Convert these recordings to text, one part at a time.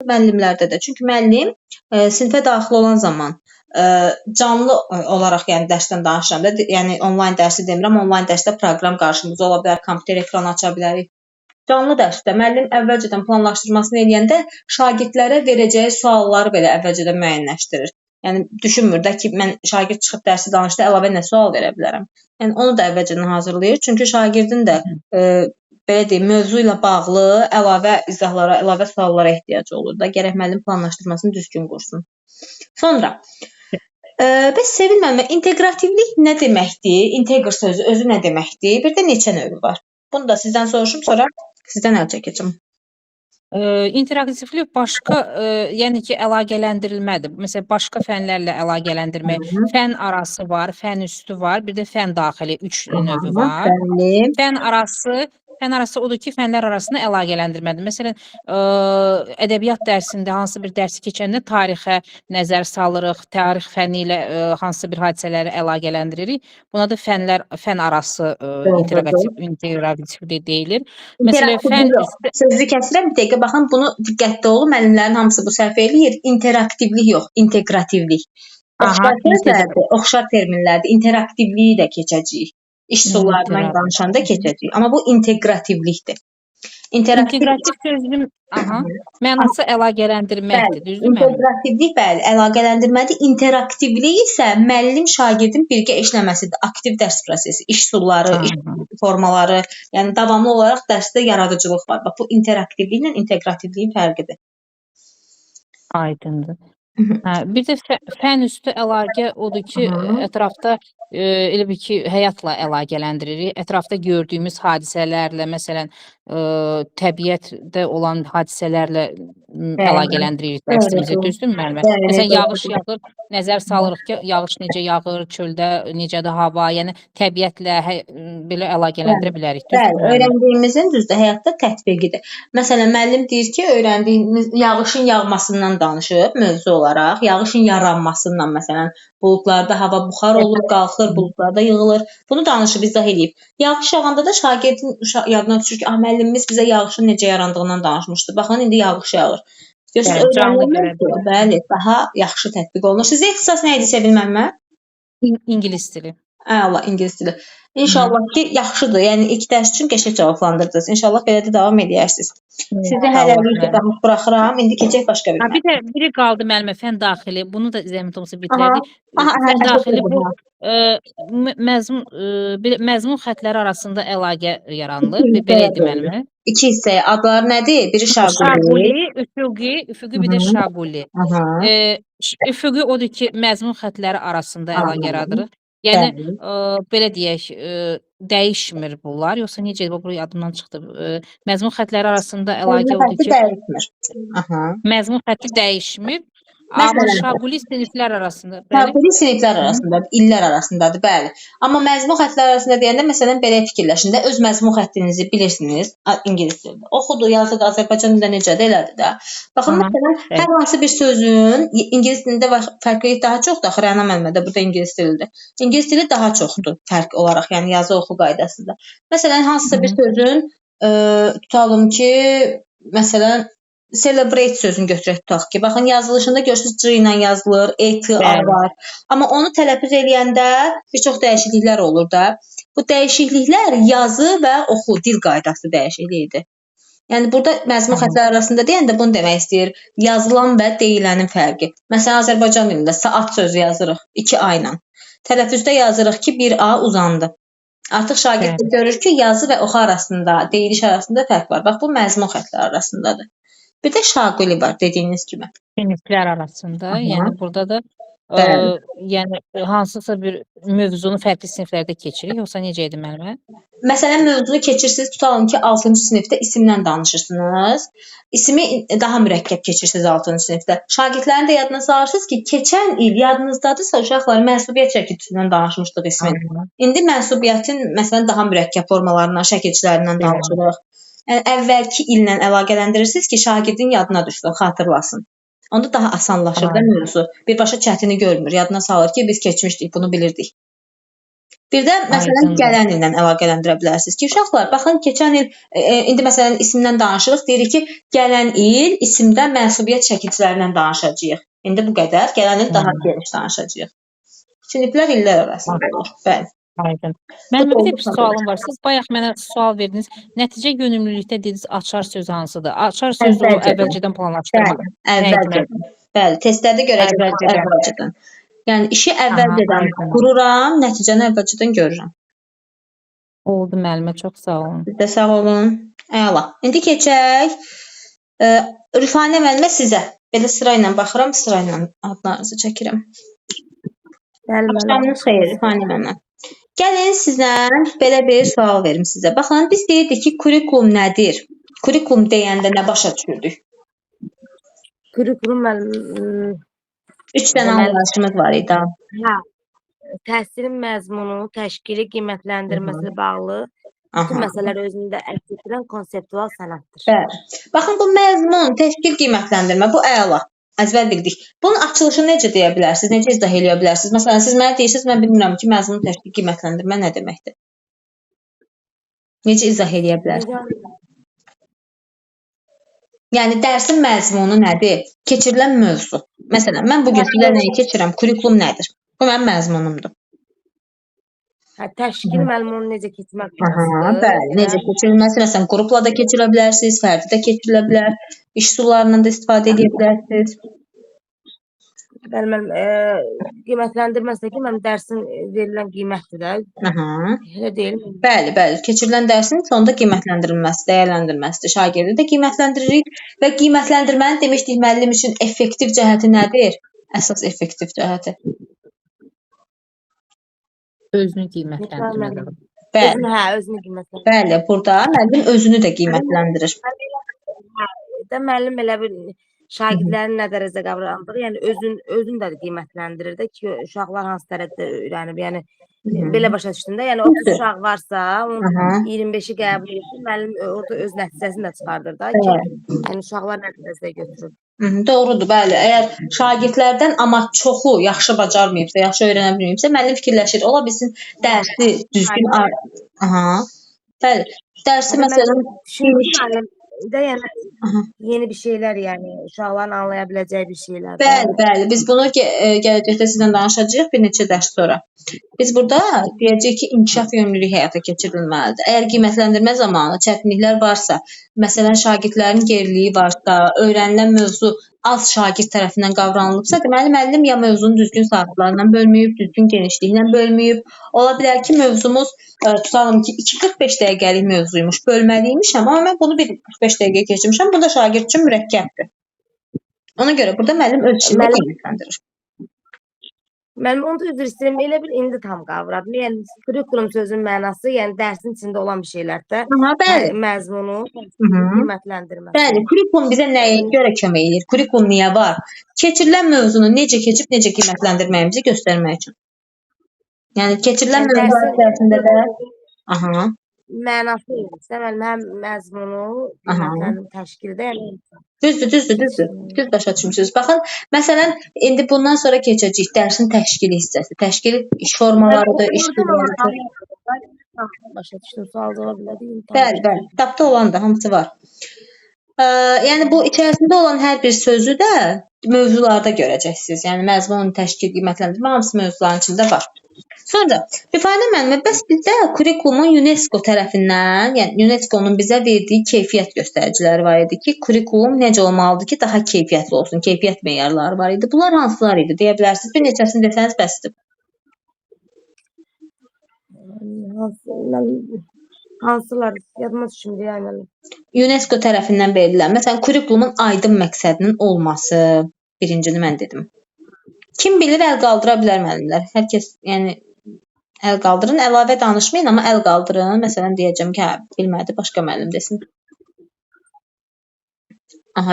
müəllimlərdə də. Çünki müəllim sinifə daxil olan zaman canlı olaraq, yəni dərsdən danışıram da, yəni onlayn dərsi demirəm, onlayn dərsdə proqram qarşımızda ola bilər, kompüter ekranı aça bilərik. Canlı dərsdə müəllim əvvəlcədən planlaşdırmasını eləyəndə şagirdlərə verəcəyi sualları belə əvvəlcədən müəyyənləşdirir. Yəni düşünmür də ki, mən şagird çıxıb dərsi danışdı, əlavə nə sual verə bilərəm. Yəni onu da əvvəlcədən hazırlayır. Çünki şagirdin də belə deyim, mövzu ilə bağlı əlavə izahlara, əlavə suallara ehtiyacı olur da. Gərək müəllim planlaşdırmasını düzgün qursun. Sonra bəs Sevil müəllimə, inteqrativlik nə deməkdir? Integr sözü özü nə deməkdir? Bir də neçə növü var? Bunu da sizdən soruşum, sonra sizdən əl çəkəcəm. İnteraktivlik başqa, yəni ki, əlaqələndirilmədir. Məsələn, başqa fənlərlə əlaqələndirmək. Fən arası var, fən üstü var, bir də fən daxili 3 növü var. Fən arası odur ki, fənlər arasında əlaqələndirmədir. Məsələn, ədəbiyyat dərsində hansı bir dərsi keçəndə tarixə nəzər salırıq, tarix fəni ilə hansı bir hadisələri əlaqələndiririk. Buna da fən arası interaktivlik deyilir. Məsələn, fən üstü... Sözü kəsirəm, bir dəqiqə, baxın, bunu diqqətli olun, müəllimlərin hamısı bu səhv eləyir. İnteraktivlik yox, inteqrativlik. Oxşar sözlərdir, oxşar terminlərdir, interaktivliyi də keçəcəyik. İş sularından danışanda keçəcəyik. Amma bu inteqrativlikdir. İntegrativ sözünün mənası əlaqələndirməkdir, düzdür müəllim? İnteqrativlik, bəli, əlaqələndirmədir. İnteraktivlik isə müəllim şagirdin birgə işləməsidir. Aktiv dərs prosesi, iş suları, iş formaları, yəni davamlı olaraq dərsdə yaradıcılıq var. Bax, bu interaktivliklə inteqrativliyin fərqidir. Aydındır. Bir də fən üstü əlaqə odur ki, ətrafda elə bir ki, həyatla əlaqələndiririk. Ətrafda gördüyümüz hadisələrlə, məsələn, təbiətdə olan hadisələrlə əlaqələndiririk dərsimizi, düzdür müəllimə? Məsələn, yağış yağır, nəzər salırıq ki, yağış necə yağır, çöldə necədir hava, yəni təbiətlə belə əlaqələndirə bilərik, düzdür müəllimə? Öyrəndiyimizin düzdür, həyatda tətbiqidir. Məsələn, müəllim deyir ki, öyrəndiyimiz yağışın yağmasından danışıb mövzu olaraq, yağışın yaranmasından, məsələn, buludlarda hava buxar olur, qalxır, buludlarda yığılır. Bunu danışıb, izah edib. Yağış yağanda da şagirdin yadına düşür ki, müəllimimiz bizə yağışın necə yarandığından danışmışdı. Baxın, indi yağış yağır. Görürsünüz, öyrənilmir, bəli, daha yaxşı tətbiq olunur. Sizə ixtisas nə idi, Sevil müəllimə? İngilis dili. Allah, İngilis dili. İnşallah ki, yaxşıdır. Yəni, ilk dərs üçün qəşəng cavablandırdınız. İnşallah belə də davam edərsiniz. Sizi hələlik buraxıram. İndi keçək başqa bir. Bir də biri qaldı müəllimə, fən daxili. Bunu da zəhmət olsa bitirdik. Fən daxili bu məzmun xətləri arasında əlaqə yaranılır. Belə idi müəllimə. İki hissəyə adlar nədir? Biri şaquli. Üfüqi, bir də şaquli. Üfüqi odur ki, məzmun xətləri arasında əlaqə yaradırıq. Yəni, belə deyək, dəyişmir bunlar, yoxsa necə, bu yadımdan çıxdı. Məzmun xətləri arasında əlaqə odur ki, məzmun xətti dəyişmir, amma şaquli siniflər arasında. Şaquli siniflər arasında, illər arasındadır, bəli. Amma məzmun xətlər arasında deyəndə, məsələn, belə fikirləşin də, öz məzmun xəttinizi bilirsiniz, İngilis dilində. Oxudu, yazıq, Azərbaycan dilində necədir, elədir də. Baxın, məsələn, hər hansı bir sözün İngilis dilində fərqlilik daha çoxdur, axı Rəna müəllimə də burada İngilis dilidir. İngilis dili daha çoxdur fərq olaraq, yəni yazı oxu qaydasında. Məsələn, hansısa bir sözün, tutalım ki, məsələn, celebrate sözünü götürək tutaq ki, baxın, yazılışında görürsünüz, C ilə yazılır, E-T-A var. Amma onu tələffüz eləyəndə bir çox dəyişikliklər olur da. Bu dəyişikliklər yazı və oxu, dil qaydası dəyişikliyidir. Yəni, burada məzmun xətləri arasında deyəndə bunu demək istəyir, yazılan və deyilənin fərqi. Məsələn, Azərbaycan dilində saat sözü yazırıq 2A ilə. Tələffüzdə yazırıq ki, 1A uzandı. Artıq şagird görür ki, yazı və oxu arasında, deyiliş arasında fərq var. Bax, bu məzmun xətləri arasındadır. Bir də şaquli var, dediyiniz kimi. Siniflər arasında, yəni burada da yəni hansısa bir mövzunu fərqli siniflərdə keçirik, yoxsa necə idi müəllimə? Məsələn, mövzunu keçirsiniz, tutalım ki, 6-cı sinifdə isimdən danışırsınız. İsmi daha mürəkkəb keçirsiniz 6-cı sinifdə. Şagirdlərin də yadına salırsınız ki, keçən il yadınızdadırsa uşaqlar mənsubiyyət şəkilçisindən danışmışdıq ismin. İndi mənsubiyyətin, məsələn, daha mürəkkəb formalarından, şəkilçilərindən danışırıq. Yəni, əvvəlki illə əlaqələndirirsiniz ki, şagirdin yadına düşsün, xatırlasın. Onda daha asanlaşır da mövzu. Birbaşa çətini görmür. Yadına salır ki, biz keçmişdik, bunu bilirdik. Bir də məsələn Aydındır. gələn illə əlaqələndirə bilərsiniz ki, uşaqlar, baxın keçən il indi məsələn isimdən danışırıq, deyirik ki, gələn il isimdə mənsubiyyət çəkicilərindən danışacağıq. İndi bu qədər, gələn il daha geniş danışacağıq. Siniflər illər arasında olur. Bəli. Aydın. Mənim bir də bir sualım var. Siz bayaq mənə sual verdiniz. Nəticə yönümlülükdə dediniz açar söz hansıdır? Açar söz o əvvəlcədən planlaşdırmaq. Əvvəlcədən. Bəli, testlərdə görəcəksiniz əvvəlcədən. Yəni işi əvvəlcədən qururam, nəticəni əvvəlcədən görürəm. Oldu müəllimə, çox sağ olun. Siz də sağ olun. Əla. İndi keçək Rüfanə müəllimə sizə. Belə sıra ilə baxıram, sıra ilə adlarınızı çəkirəm. Axşamınız xeyir Rüfanə müəllimə. Gəlin sizdən belə bir sual verim sizə. Baxın, biz deyirdik ki, kurikulum nədir? Kurikulum deyəndə nə başa düşürdük? Kurikulum müəllim 3 dənə anlayışımız var idi. hə, təhsilin məzmunu, təşkili, qiymətləndirməsi bağlı bütün məsələlər özündə əks etdirən konseptual sənətdir. Bəli. Baxın, bu məzmun, təşkil, qiymətləndirmə, bu əla. Əzbər bildik. Bunun açılışını necə deyə bilərsiniz? Necə izah edə bilərsiniz? Məsələn, siz mənə deyirsiniz, mən bilmirəm ki, məzmun, təşkil, qiymətləndirmə nə deməkdir? Necə izah edə bilərsiniz? Yəni dərsin məzmunu nədir? Keçirilən mövzu. Məsələn, mən bu gün sizə nəyi keçirəm? Kurikulum nədir? Bu mənim məzmunumdur. Hə, təşkil məzmununu necə keçmək Bəli, necə keçirilməsi? Məsələn, qrupla da keçirə bilərsiniz, fərdi də keçirilə bilər, iş üsullarından da istifadə edə bilərsiniz. Bəli, qiymətləndirməsi də ki, mənim dərsin verilən qiymətdir də. Elə deyil mi? Bəli, bəli. Keçirilən dərsin sonunda qiymətləndirilməsi, dəyərləndirilməsidir. Şagirdi də qiymətləndiririk və qiymətləndirmənin demişdik müəllim üçün effektiv cəhəti nədir? Əsas effektiv cəhəti. Özünü qiymətləndirmək. Bəli. Hə, özünü qiymətləndirir. Bəli, burada müəllim özünü də qiymətləndirir. Müəllim elə bir şagirdlərin nə dərəcədə qavrandığını, yəni özün də qiymətləndirir də ki, uşaqlar hansı dərəcədə öyrənib. Yəni belə başa düşdün də, yəni 30 uşaq varsa, onun 25-i qəbul edir, müəllim orada öz nəticəsini də çıxardır da ki, yəni uşaqlar nə dərəcədə götürür. Doğrudur, bəli. Əgər şagirdlərdən amma çoxu yaxşı bacarmayıbsa, yaxşı öyrənə bilməyibsə, müəllim fikirləşir, ola bilsin dərsi düzgün bəli. Dərsi məsələn yeni bir şeylər, yəni uşaqların anlaya biləcəyi bir şeylər. Bəli, bəli. Biz bunu gələcəkdə sizlə danışacağıq bir neçə dərs sonra. Biz burada deyəcəyik ki, inkişaf yönümlülük həyata keçirilməlidir. Əgər qiymətləndirmə zamanı çətinliklər varsa, məsələn şagirdlərin geriliyi varsa, öyrənilən mövzu az şagird tərəfindən qavranılıbsa, deməli müəllim ya mövzunu düzgün saatlarla bölməyib, düzgün genişliklə bölməyib. Ola bilər ki, mövzumuz tutalım ki, 2-45 dəqiqəlik mövzuymuş, bölməliymişəm, amma mən bunu bir 45 dəqiqə keçirmişəm. Bu da şagird üçün mürəkkəbdir. Ona görə burada müəllim öz işini qiymətləndirir. Mən onu da üzr istəyirəm, elə bir indi tam qavradım. Yəni kurikulum sözünün mənası, yəni dərsin içində olan bir şeylərdə məzmunu, qiymətləndirmə. Bəli, kurikulum bizə nəyə görə kömək edir? Kurikulum niyə var? Keçirilən mövzunu necə keçib, necə qiymətləndirməyimizi göstərmək üçün. Yəni keçirilən mövzular içərisində də mənası edirsə, həm məzmunu, qiymətləndirmə təşkildə, yəni Düzdür. Düz başa düşmüsünüz. Baxın, məsələn, indi bundan sonra keçəcəyik dərsin təşkili hissəsi. Təşkil iş formalarıdır, iş üsullarıdır. Başa düşdüm, sual cavab elədim. Bəli. Kitabda olan da hamısı var. Yəni bu içərisində olan hər bir sözü də mövzularda görəcəksiniz. Yəni məzmun, təşkil, qiymətləndirmə hamısı mövzuların içində var. Sonra Rüfanə müəllimə, bəs bizdə kurikulumun UNESCO tərəfindən, yəni UNESCO-nun bizə verdiyi keyfiyyət göstəriciləri var idi ki, kurikulum necə olmalıdır ki, daha keyfiyyətli olsun, keyfiyyət meyarları var idi. Bunlar hansılar idi deyə bilərsiniz? Bir neçəsini desəniz bəsdir. Hansılar? Yadıma düşmür yəni. UNESCO tərəfindən verilən, məsələn, kurikulumun aydın məqsədinin olması, birincini mən dedim. Kim bilir, əl qaldıra bilər müəllimlər. Hər kəs, yəni əl qaldırın, əlavə danışmayın, amma əl qaldırın. Məsələn, deyəcəm ki, bilmədi, başqa müəllim desin.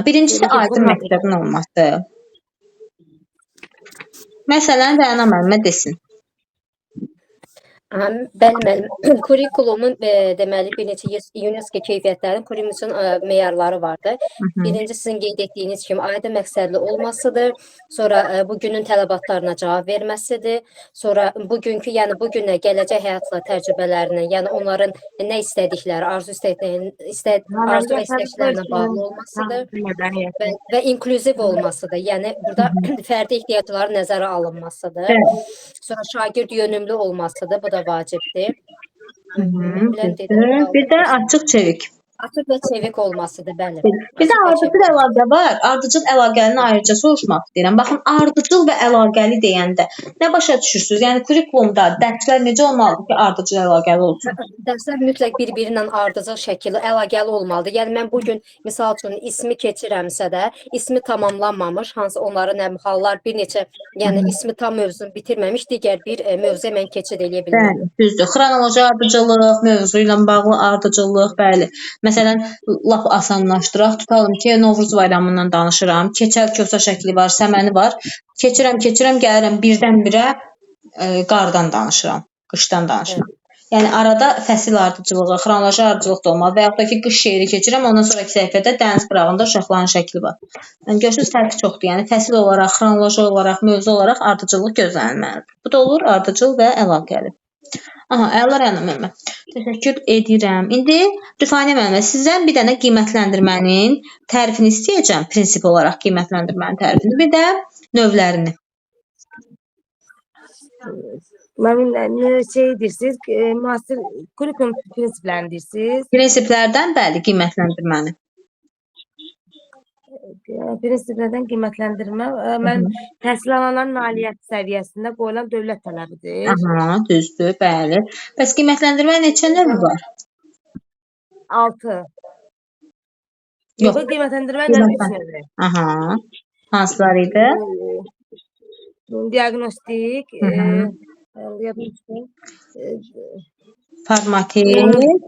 Birincisi aydın məqsədin olması. Məsələn, Rəna müəllimə desin. Bəli, müəllim. Kurikulumun deməli bir neçə UNESCO keyfiyyətlərin kurum üçün meyarları vardır. Birinci sizin qeyd etdiyiniz kimi aydın məqsədli olmasıdır. Sonra bugünün tələbatlarına cavab verməsidir. Sonra bugünkü, yəni bu günə gələcək həyatla təcrübələrinin, yəni onların nə istədikləri, arzu və istəklərinə bağlı olmasıdır və inklüziv olmasıdır. Yəni burada fərdi ehtiyacların nəzərə alınmasıdır. Sonra şagird yönümlü olmasıdır. Bu da vacibdir. Bir də açıq çevik. Açıq və çevik olmasıdır, bəli. Bir də ardıcıl əlaqə var. Ardıcıl əlaqəni ayrıca soruşmaq istəyirəm. Baxın, ardıcıl və əlaqəli deyəndə nə başa düşürsünüz? Yəni kurikulumda dərslər necə olmalıdır ki, ardıcıl əlaqəli olsun? Dərslər mütləq bir-birindən ardıcıl şəkildə əlaqəli olmalıdır. Yəni mən bu gün misal üçün ismi keçirəmsə də, ismi tamamlanmamış, hansı onların hallar bir neçə, yəni ismi tam mövzunu bitirməmiş digər bir mövzuya mən keçid edə bilmirəm. Bəli, düzdür. Xronoloji ardıcıllıq, mövzu ilə bağlı ardıcıllıq, bəli. Məsələn, lap asanlaşdıraq, tutalım ki, Novruz bayramından danışıram. Keçəl kosa şəkli var, səməni var. Keçirəm, gəlirəm birdən-birə qardan danışıram, qışdan danışıram. Yəni arada fəsil ardıcılığı, xronoloji ardıcılıq da olmalı və yaxud da ki, qış şeiri keçirəm, ondan sonraki səhifədə dəniz qırağında uşaqların şəkli var. Yəni görürsüz, fərqi çoxdur. Yəni fəsil olaraq, xronoloji olaraq, mövzu olaraq ardıcıllıq gözlənilməlidir. Bu da olur ardıcıl və əlaqəli. Aha, Əla Rəna müəllimə. Təşəkkür edirəm. İndi Rüfani müəllimə, sizdən bir dənə qiymətləndirmənin tərifini istəyəcəm, prinsip olaraq qiymətləndirmənin tərifini, bir də növlərini. Müəllim, deyirsiniz, müasir kurikulum prinsiplərini deyirsiniz. Prinsiplərdən, bəli, qiymətləndirməni. Prinsiplərdən qiymətləndirmə, mən təhsil alanların nailiyyət səviyyəsində qoyulan dövlət tələbidir. Aha, düzdür, bəli. Bəs qiymətləndirmə neçə növü var? 6. Yox, qiymətləndirmə üç növü. Aha. Hansılar idi? Diaqnostik, formativ,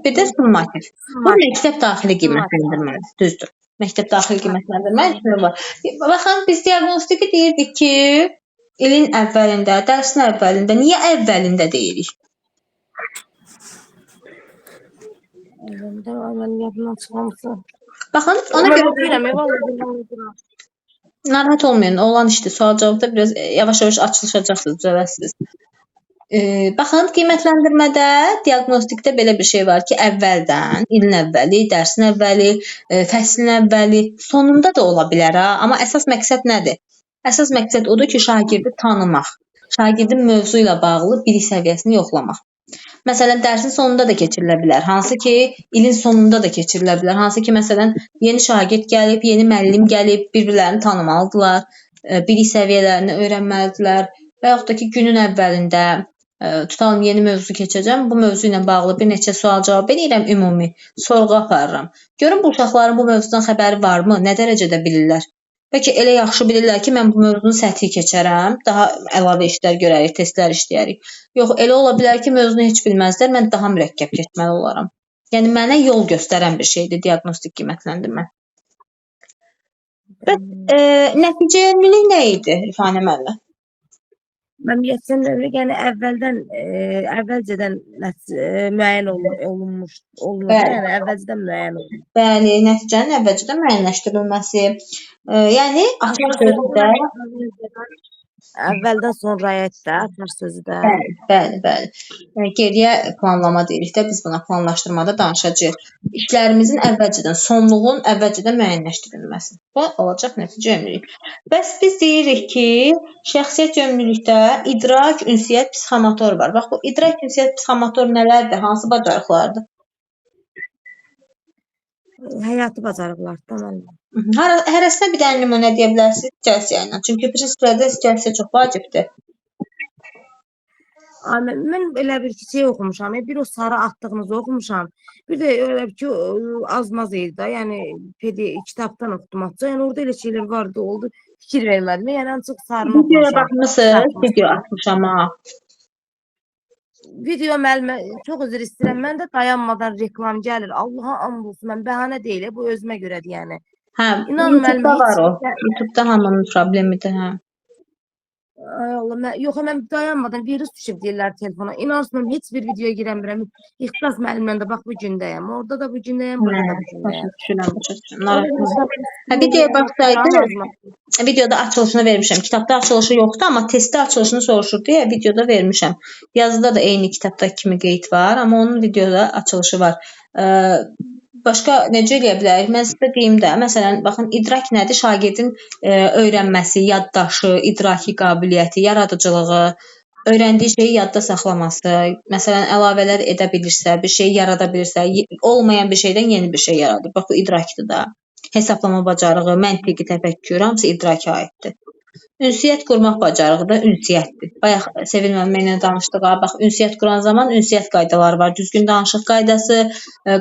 bir də summativ. Bu məktəb daxili qiymətləndirmədir, düzdür. Məktəb daxili qiymətləndirmə var. Baxın, biz diaqnostiki deyirdik ki, ilin əvvəlində, dərsin əvvəlində, niyə əvvəlində deyirik? Baxın, ona görə narahat olmayın, olan işdir. Sual cavabda biraz yavaş-yavaş açılışacaqsınız, düzələsiniz. Baxın, qiymətləndirmədə, diaqnostikdə belə bir şey var ki, əvvəldən, ilin əvvəli, dərsin əvvəli, fəslin əvvəli, sonunda da ola bilər, amma əsas məqsəd nədir? Əsas məqsəd odur ki, şagirdi tanımaq, şagirdin mövzu ilə bağlı bilik səviyyəsini yoxlamaq. Məsələn, dərsin sonunda da keçirilə bilər, hansı ki, ilin sonunda da keçirilə bilər, hansı ki, məsələn, yeni şagird gəlib, yeni müəllim gəlib, bir-birlərini tanımalıdırlar, bilik səviyyələrini öyrənməlidirlər və yaxud da ki, günün əvvəlində, tutalım, yeni mövzu keçəcəm, bu mövzu ilə bağlı bir neçə sual cavab edirəm ümumi, sorğu aparıram. Görün, bu uşaqların bu mövzudan xəbəri varmı, nə dərəcədə bilirlər? Bəlkə elə yaxşı bilirlər ki, mən bu mövzunu səthi keçərəm, daha əlavə işlər görərik, testlər işləyərik. Yox, elə ola bilər ki, mövzunu heç bilməzlər, mən daha mürəkkəb keçməli olaram. Yəni, mənə yol göstərən bir şeydir diaqnostik qiymətləndirmə. Nəticə yönlülük nə idi, Rüfani müəllimə? Məmnuniyyətçən dövrü, yəni əvvəlcədən müəyyən olunur, yəni əvvəlcədən müəyyən olunur. Bəli, nəticənin əvvəlcədən müəyyənləşdirilməsi. Yəni, açıq sözdə... Əvvəldən sonraya da, açıq sözü də. Bəli. Geriyə planlama deyirik də, biz buna planlaşdırmada danışacağıq. İşlərimizin əvvəlcədən, sonluğun əvvəlcədən müəyyənləşdirilməsi. Bu olacaq nəticə yönlülük. Bəs biz deyirik ki, şəxsiyyət yönlülükdə idrak, ünsiyyət, psixomotor var. Bax, bu idrak, ünsiyyət, psixomotor nələrdir? Hansı bacarıqlardır? Həyati bacarıqlardır. Hərəsinə bir dənə nümunə deyə bilərsiniz gəlsiyə ilə. Çünki prinsiplərdə gəlsiyə çox vacibdir. Mən elə bir şey oxumuşam. Bir o sarı atdığınızı oxumuşam. Bir də elə ki, az-maz idi da. Yəni, kitabdan oxudum atca. Yəni, orada elə şeylər vardı, oldu. Fikir vermədim. Yəni, ancaq sarını oxumuşam. Videoya baxmışsınız, video atmışam ha. Video müəllimə, çox üzr istəyirəm. Mən də dayanmadan reklam gəlir. Allaha and olsun, mən bəhanə deyil, bu özümə görədir, yəni. Hə, YouTube'da var o. YouTube'da hamının problemidir, hə. Ay Allah, yox, mən dayanmadan virus düşüb deyirlər telefona. İnansın, heç bir videoya girəmirəm. İxtisas müəllimlə də bax bu gündəyəm. Orada da bu gündəyəm, burada da bu gündəyəm. Başa düşürəm. Videoya baxsaydı, videoda açılışını vermişəm. Kitabda açılışı yoxdur, amma testdə açılışını soruşur deyə videoda vermişəm. Yazıda da eyni kitabdakı kimi qeyd var, amma onun videoda açılışı var. Başqa necə eləyə bilərik? Mən sizə deyim də, məsələn, baxın, idrak nədir? Şagirdin öyrənməsi, yaddaşı, idraki qabiliyyəti, yaradıcılığı, öyrəndiyi şeyi yadda saxlaması, məsələn, əlavələr edə bilirsə, bir şey yarada bilirsə, olmayan bir şeydən yeni bir şey yaradır. Bax, bu idrakdır da. Hesablama bacarığı, məntiqi təfəkkür, hamısı idraka aiddir. Ünsiyyət qurmaq bacarığı da ünsiyyətdir. Bayaq Sevil müəllimlə danışdıq. Bax, ünsiyyət quran zaman ünsiyyət qaydaları var. Düzgün danışıq qaydası,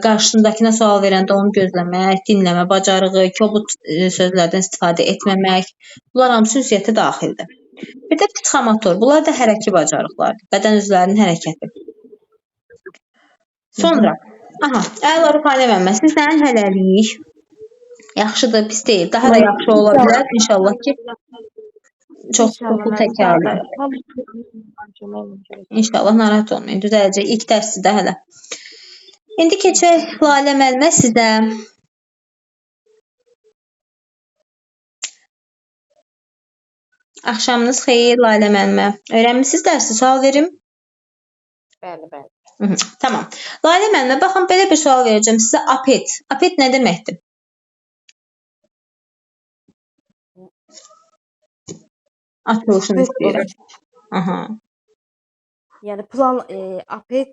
qarşısındakına sual verəndə onu gözləmək, dinləmə bacarığı, kobud sözlərdən istifadə etməmək. Bunlar hamısı ünsiyyətə daxildir. Bir də psixomotor. Bunlar da hərəki bacarıqlardır. Bədən üzvlərinin hərəkəti. Sonra, əla Rufani müəllimə, sizdən hələlik yaxşıdır, pis deyil. Daha da yaxşı ola bilər. İnşallah ki, çox pul təkrarlayın. İnşallah narahat olmayın. Düzələcək. İlk dərsi də hələ. İndi keçək Lalə müəllimə sizə. Axşamınız xeyir Lalə müəllimə. Öyrənmisiniz dərsi? Sual verim. Bəli, bəli. Tamam. Lalə müəllimə, baxın, belə bir sual verəcəm sizə. Apet. Apet nə deməkdir? Açılışını istəyirəm. Yəni plan apet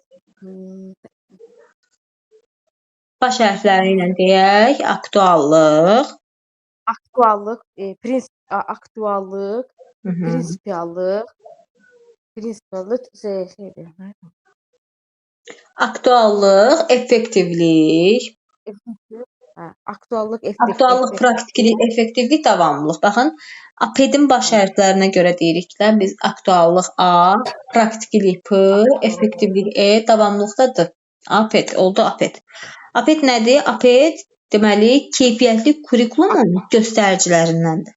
baş hərfləri ilə deyək, aktuallıq, aktuallıq, prinsipiallıq, şeydir. Aktuallıq, effektivlik, aktuallıq, praktiklik, effektivlik, davamlılıq. Baxın, apedin baş hərflərinə görə deyirik də, biz aktuallıq A, praktiklik P, effektivlik E, davamlılıq da D. Aped, oldu aped. Aped nədir? Aped deməli keyfiyyətli kurikulumun göstəricilərindəndir.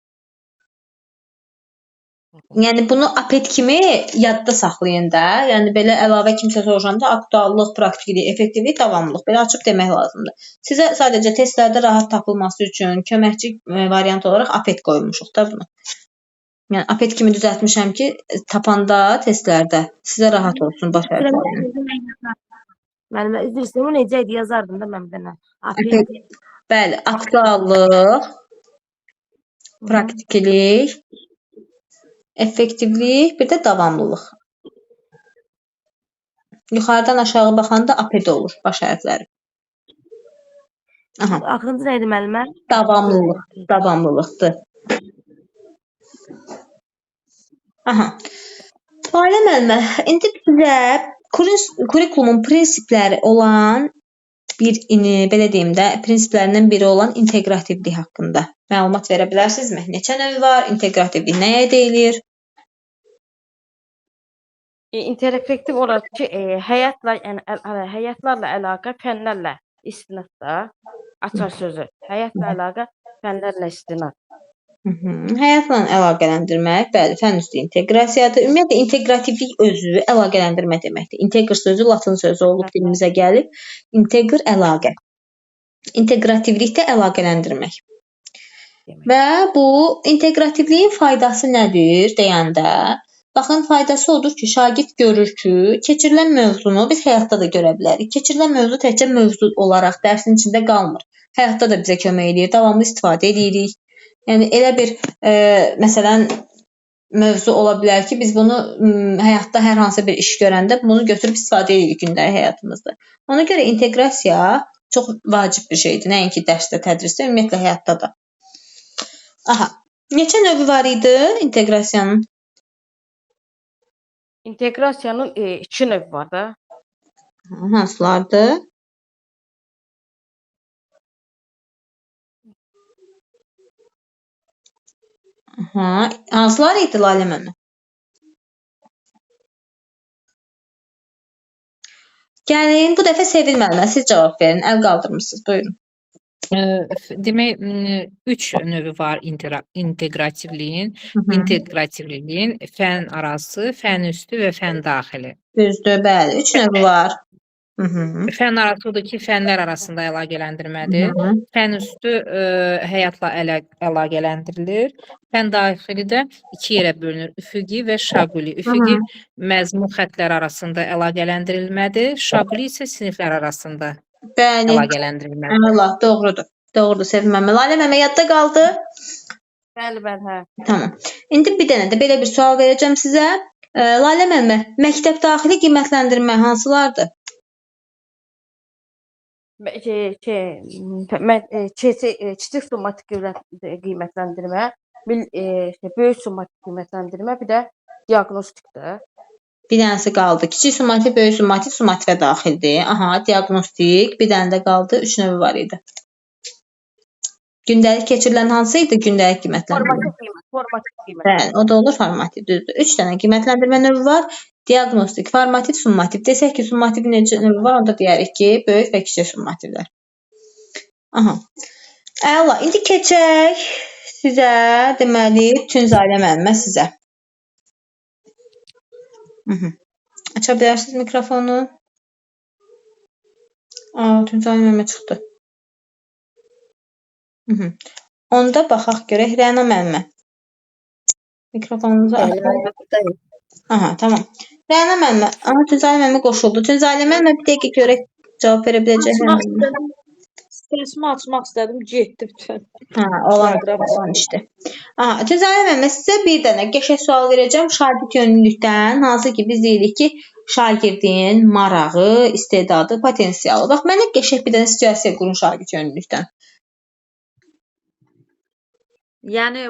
Yəni bunu aped kimi yadda saxlayın da. Yəni belə əlavə kimsə soruşanda aktuallıq, praktiklik, effektivlik, davamlılıq belə açıb demək lazımdır. Sizə sadəcə testlərdə rahat tapılması üçün köməkçi variant olaraq aped qoymuşuq da bunu. Yəni aped kimi düzəltmişəm ki, tapanda testlərdə sizə rahat olsun baş hərfləri. Müəllimə, üzr istəyirəm, necə idi yazardım da mən bir dənə. Aped. Bəli, aktuallıq, praktiklik, effektivlik, bir də davamlılıq. Yuxarıdan aşağı baxanda aped olur baş hərfləri. Axırıncı nə idi müəllimə? Davamlılıq, davamlılıqdır. Lalə müəllimə, indi bizə kurikulumun prinsipləri olan belə deyim də, prinsiplərindən biri olan inteqrativlik haqqında məlumat verə bilərsinizmi? Neçə növü var? İnteqrativlik nəyə deyilir? İnteraktiv olaraq ki, həyatlarla əlaqə, fənlərlə istinadda açar sözü. Həyatla əlaqə, fənlərlə istinad. Həyatla əlaqələndirmək, bəli, fən üstü inteqrasiyadır. Ümumiyyətlə, inteqrativlik özü əlaqələndirmə deməkdir. Integr sözü latın sözü olub dilimizə gəlib. Integr əlaqə. İnteqrativlik də əlaqələndirmək. Və bu inteqrativliyin faydası nədir deyəndə, baxın, faydası odur ki, şagird görür ki, keçirilən mövzunu biz həyatda da görə bilərik. Keçirilən mövzu təkcə mövzu olaraq dərsin içində qalmır. Həyatda da bizə kömək edir, davamlı istifadə edirik. Yəni, elə bir, məsələn, mövzu ola bilər ki, biz bunu həyatda hər hansı bir iş görəndə bunu götürüb istifadə edirik gündəlik həyatımızda. Ona görə inteqrasiya çox vacib bir şeydir. Nəinki dərsdə, tədrisdə, ümumiyyətlə həyatda da. Neçə növü var idi inteqrasiyanın? İnteqrasiyanın 2 növü var da. Hansılardır? Hansılar idi Lalə müəllimə? Gəlin, bu dəfə Sevil müəllimə, siz cavab verin. Əl qaldırmısınız, buyurun. Demək, 3 növü var inteqrativliyin. İnteqrativliyin fən arası, fən üstü və fən daxili. Düzdür, bəli. 3 növü var. Fən arası odur ki, fənlər arasında əlaqələndirmədir. Fən üstü həyatla əlaqələndirilir. Fən daxili də 2 yerə bölünür. Üfüqi və şaquli. Üfüqi məzmun xəttlər arasında əlaqələndirilmədir. Şaquli isə siniflər arasında Bəli. əlaqələndirilmədir. Allah, doğrudur. Doğrudur, Sevim müəllimə. Lalə müəllimə yadda qaldı? Bəli, hə. Tamam. İndi bir dənə də belə bir sual verəcəm sizə. Lalə müəllimə, məktəb daxili qiymətləndirmə hansılardır? Kiçik summatik qiymətləndirmə, böyük summatik qiymətləndirmə, bir də diaqnostikdir. Bir dənəsi qaldı. Kiçik summativ, böyük summativ, summativə daxildir. Aha, diaqnostik, bir dənə də qaldı. 3 növü var idi. Gündəlik keçirilən hansı idi? Gündəlik qiymətləndirmə. Formativ qiymət. Bəli, o da olur formativ, düzdür. 3 dənə qiymətləndirmə növü var. Diaqnostik, formativ, summativ. Desək ki, summativin necə növü var, onda deyərik ki, böyük və kiçik summativlər. Aha. Əla, indi keçək sizə, deməli, Tünzalə müəllimə sizə. Aça bilərsiniz mikrofonu. Tünzalə müəllimə çıxdı. Onda baxaq görək Rəna müəllimə. Mikrofonunuzu açın. Aha, tamam. Rəna müəllimə, Tünzalə müəllimə qoşuldu. Tünzalə müəllimə bir dəqiqə görək cavab verə biləcək. Səsimi açmaq istədim, getdi bütün. Olan işdir. Tünzalə müəllimə, sizə bir dənə qəşəng sual verəcəm şagird yönlülükdən. Hansı ki, biz deyirik ki, şagirdin marağı, istedadı, potensialı. Bax, mənə qəşəng bir dənə situasiya qurun şagird yönlülükdən. Yəni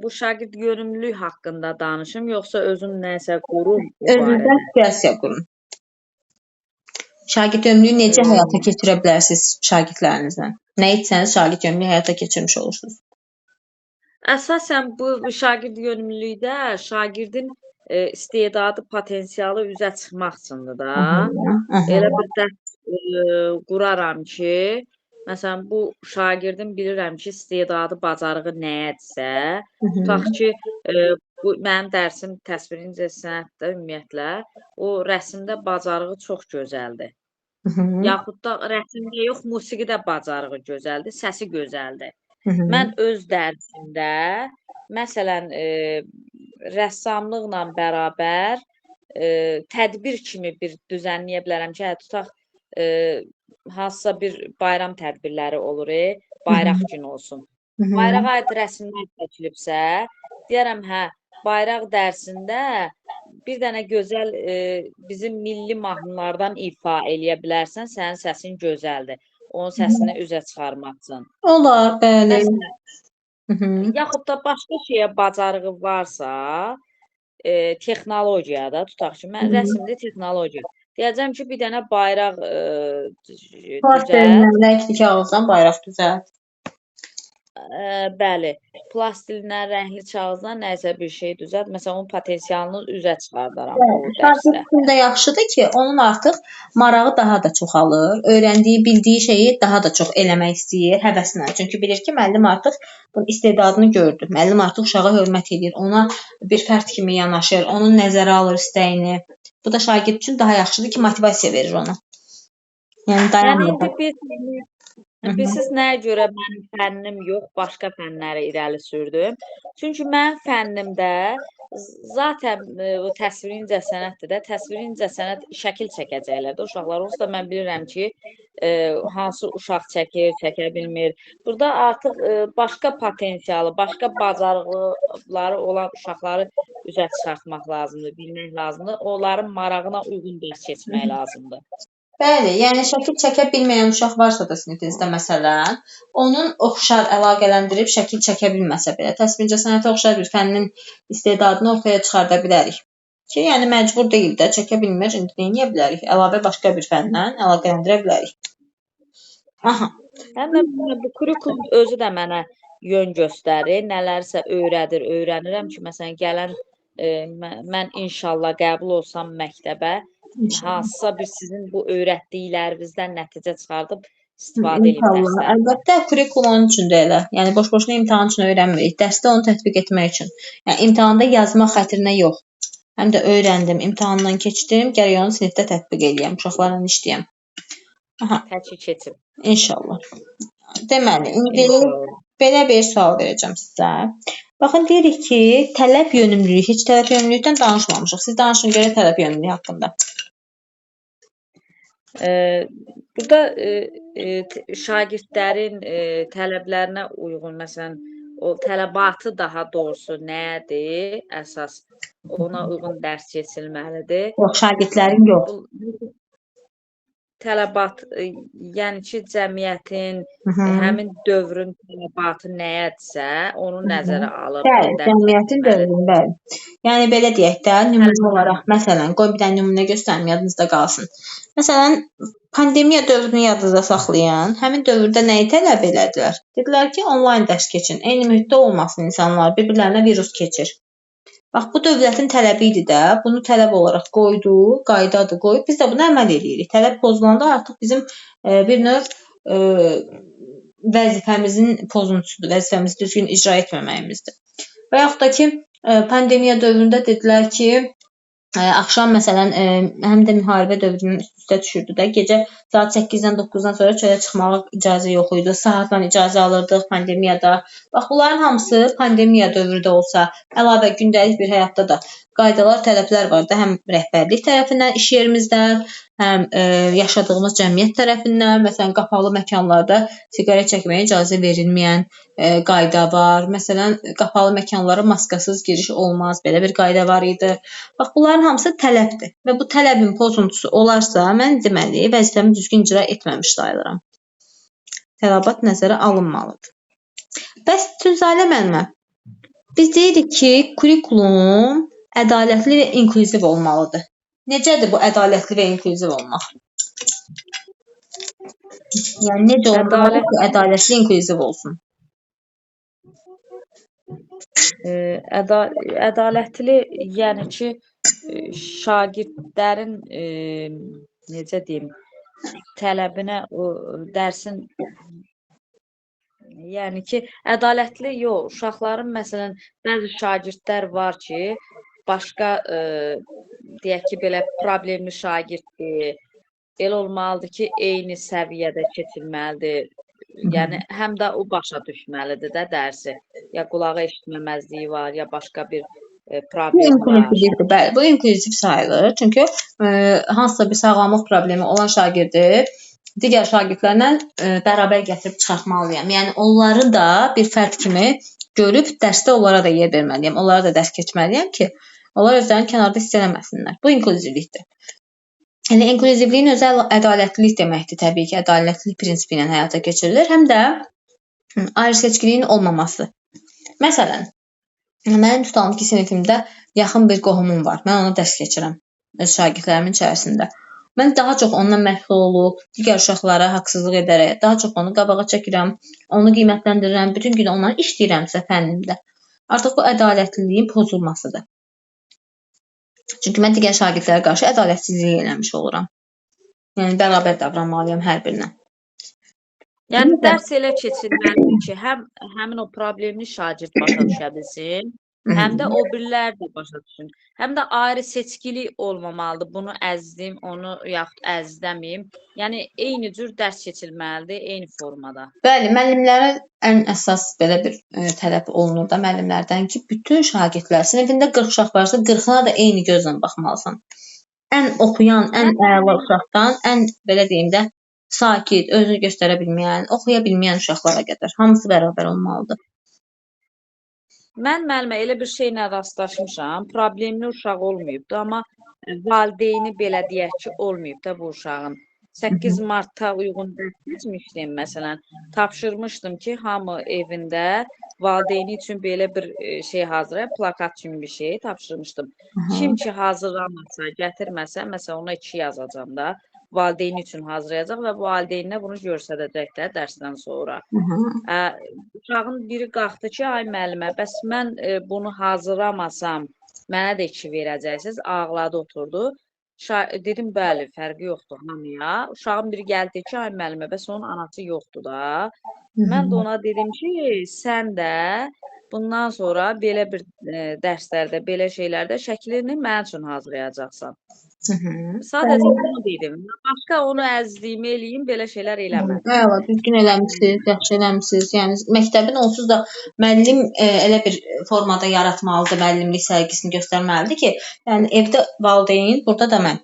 bu şagird yönümlülük haqqında danışım, yoxsa özün nəsə qurum bu barədə? Özünüzdən situasiya qurun. Şagird yönümlülüyü necə həyata keçirə bilərsiniz şagirdlərinizlə? Nə etsəniz şagird yönümlülüyü həyata keçirmiş olursunuz? Əsasən bu şagird yönümlülükdə şagirdin istedadı, potensialı üzə çıxmaq üçündür da. Elə bir dərs quraram ki, məsələn, bu şagirdin bilirəm ki, istedadı, bacarığı nəyədirsə, tutaq ki, bu mənim dərsim təsvir incəsənətdə ümumiyyətlə, o rəsmdə bacarığı çox gözəldir. Yaxud da rəsmdə yox, musiqidə bacarığı gözəldir, səsi gözəldir. Mən öz dərsimdə, məsələn, rəssamlıqla bərabər tədbir kimi bir düzənləyə bilərəm ki, tutaq, hansısa bir bayram tədbirləri olur, bayraq günü olsun. Bayrağa aid rəsmlər çəkilibsə, deyərəm, bayraq dərsində bir dənə gözəl bizim milli mahnılardan ifa eləyə bilərsən, sənin səsin gözəldir. Onun səsini üzə çıxarmaq üçün. Olar, bəli. Yaxud da başqa şeyə bacarığı varsa, texnologiyada, tutaq ki, mən rəsmdə texnologiya. Deyəcəm ki, bir dənə bayraq düzəlt. Rəngli kağızdan bayraq düzəlt. Bəli, plastildən, rəngli kağızdan nəsə bir şey düzəlt. Məsələn, onun potensialını üzə çıxardaram o dərsdə. Şagird də yaxşıdır ki, onun artıq marağı daha da çoxalır. Öyrəndiyi, bildiyi şeyi daha da çox eləmək istəyir həvəslə. Çünki bilir ki, müəllim artıq bunun istedadını gördü. Müəllim artıq uşağa hörmət edir, ona bir fərd kimi yanaşır, onun nəzərə alır istəyini. Bu da şagird üçün daha yaxşıdır ki, motivasiya verir ona. Yəni dayanmır. Bilirsiniz nəyə görə mənim fənnim yox, başqa fənləri irəli sürdüm? Çünki mənim fənnimdə zaten təsviri incəsənətdir də, təsviri incəsənət şəkil çəkəcəklərdə uşaqlar. Onsuz da mən bilirəm ki, hansı uşaq çəkir, çəkə bilmir. Burada artıq başqa potensialı, başqa bacarıqları olan uşaqları üzə çıxartmaq lazımdır, bilmək lazımdır. Onların marağına uyğun dərs keçmək lazımdır. Bəli, yəni şəkil çəkə bilməyən uşaq varsa da sinifinizdə məsələn, onun oxşar əlaqələndirib şəkil çəkə bilməsə belə, təsvir incəsənətə oxşar bir fənnin istedadını ortaya çıxarda bilərik. Ki, yəni məcbur deyil də, çəkə bilmir, indi neyə bilərik? Əlavə başqa bir fəndən əlaqələndirə bilərik. Aha. Həm də bu kurikulum özü də mənə yön göstərir, nələrsə öyrədir, öyrənirəm ki, məsələn, gələn mən inşallah qəbul olsam məktəbə, hansısa bir sizin bu öyrətdiklərinizdən nəticə çıxardıb istifadə edib İnşallah. dərslərdə. Əlbəttə kurikulum üçün də elə. Yəni boş-boşuna imtahan üçün öyrənmirik. Dərsdə onu tətbiq etmək üçün. Yəni imtahanda yazmaq xətrinə yox. Həm də öyrəndim, imtahandan keçdim, gərək onu sinifdə tətbiq edeyəm, uşaqlarla işləyəm. Aha, Təki keçib. inşallah. Deməli, indi İnşallah. belə bir sual verəcəm sizə. Baxın, deyirik ki, tələb yönümlülük, heç tələb yönümlülükdən danışmamışıq. Siz danışın görə tələb yönümlülük haqqında. Burada şagirdlərin tələblərinə uyğun, məsələn, o tələbatı daha doğrusu nədir əsas? Ona uyğun dərs keçilməlidir. Yox, şagirdlərin yox. Tələbat, yəni ki, cəmiyyətin, həmin dövrün tələbatı nəyədirsə, onu nəzərə alır. Bəli, cəmiyyətin dövrün, bəli. Yəni, belə deyək də, nümunə olaraq, məsələn, qoy bir dənə nümunə göstərim, yadınızda qalsın. Məsələn, pandemiya dövrünü yadınızda saxlayan, həmin dövrdə nəyi tələb elədilər? Dedilər ki, onlayn dərs keçin, eyni mühitdə olmasın insanlar, bir-birlərinə virus keçir. Bax, bu dövlətin tələbi idi də, bunu tələb olaraq qoydu, qaydadır qoyub, biz də buna əməl edirik. Tələb pozulanda artıq bizim bir növ vəzifəmizin pozuntusudur, vəzifəmizi düzgün icra etməməyimizdir. Və yaxud da ki, pandemiya dövründə dedilər ki, axşam məsələn, həm də müharibə dövrünün üst-üstə düşürdü də, gecə saat 8-dən 9-dan sonra çölə çıxmağa icazə yox idi. Saatla icazə alırdıq pandemiyada. Bax, bunların hamısı pandemiya dövründə olsa, əlavə gündəlik bir həyatda da qaydalar, tələblər var da, həm rəhbərlik tərəfindən, iş yerimizdən, həm yaşadığımız cəmiyyət tərəfindən, məsələn, qapalı məkanlarda siqaret çəkməyə icazə verilməyən qayda var. Məsələn, qapalı məkanlara maskasız giriş olmaz, belə bir qayda var idi. Bax, bunların hamısı tələbdir və bu tələbin pozuntusu olarsa, mən deməli, vəzifəmi düzgün icra etməmiş sayılıram. Tələbat nəzərə alınmalıdır. Bəs Tünzalə müəllimə, biz deyirik ki, kurikulum ədalətli və inklüziv olmalıdır. Necədir bu ədalətli və inklüziv olmaq? Yəni, necə olmalıdır ki, ədalətli, inklüziv olsun? Ədalətli, yəni ki, şagirdlərin, necə deyim, tələbinə, o dərsin, yəni ki, ədalətli yox, uşaqların, məsələn, bəzi şagirdlər var ki, başqa, deyək ki, belə problemli şagirddir, elə olmalıdır ki, eyni səviyyədə keçilməlidir. Yəni, həm də o başa düşməlidir də dərsi. Ya qulağı eşitməməzliyi var, ya başqa bir problem var. Bəli, bu inklüziv sayılır. Çünki hansısa bir sağlamlıq problemi olan şagirdi digər şagirdlərlə bərabər gətirib çıxartmalıyam. Yəni, onları da bir fərd kimi görüb dərsdə onlara da yer verməliyəm. Onlara da dərs keçməliyəm ki, onlar özlərini kənarda hiss eləməsinlər. Bu inklüzivlikdir. Yəni, inklüzivliyin özü ədalətlilik deməkdir. Təbii ki, ədalətlilik prinsipi ilə həyata keçirilir. Həm də ayrı-seçkiliyin olmaması. Məsələn, mənim tutalım ki, sinifimdə yaxın bir qohumum var. Mən ona dərs keçirəm öz şagirdlərimin içərisində. Mən daha çox ondan məşğul olub, digər uşaqlara haqsızlıq edərək, daha çox onu qabağa çəkirəm, onu qiymətləndirirəm, bütün gün ondan işləyirəmsə fənnimdə. Artıq bu ədalətliliyin pozulmasıdır. Çünki mən digər şagirdlərə qarşı ədalətsizlik eləmiş oluram. Yəni, bərabər davranmalıyam hər birinə. Yəni, dərs elə keçilməlidir ki, həmin o problemli şagird başa düşə bilsin, həm də o birilər də başa düşsün. Həm də ayrı seçkili olmamalıdır. Bunu əzdim, onu yaxud əzləməyim. Yəni, eyni cür dərs keçilməlidir, eyni formada. Bəli, müəllimlərə ən əsas belə bir tələb olunur da müəllimlərdən ki, bütün şagirdlər, sinifində 40 uşaq varsa, 40-ına da eyni gözlə baxmalısan. Ən oxuyan, ən əla uşaqdan, ən belə deyim də, sakit, özünü göstərə bilməyən, oxuya bilməyən uşaqlara qədər. Hamısı bərabər olmalıdır. Mən müəllimə elə bir şeylə rastlaşmışam. Problemli uşaq olmayıbdı, amma valideyni belə deyək ki, olmayıb da bu uşağın. 8 martda uyğun dərs keçmişdim, məsələn. Tapşırmışdım ki, hamı evində valideyni üçün belə bir şey hazırlayıb, plakat kimi bir şey tapşırmışdım. Kim ki hazırlamasa, gətirməsə, məsələn, ona 2 yazacam da. Valideyni üçün hazırlayacaq və valideyninə bunu göstərəcəklər dərsdən sonra. Uşağın biri qalxdı ki, ay müəllimə, bəs mən bunu hazırlamasam, mənə də 2 verəcəksiniz. Ağladı, oturdu. Dedim, bəli, fərqi yoxdur hamıya. Uşağın biri gəldi ki, ay müəllimə, bəs onun anası yoxdur da. Mən də ona dedim ki, sən də bundan sonra belə bir dərslərdə, belə şeylərdə şəklini mənim üçün hazırlayacaqsan. Sadəcə bunu dedim. Başqa onu əzliyimi eləyim, belə şeylər eləmədim. Əla, düzgün eləmisiniz, yaxşı eləmisiniz. Yəni məktəbin onsuz da müəllim elə bir formada yaratmalıdır, müəllimlik sərgisini göstərməlidir ki, yəni evdə valideyn, burada da mən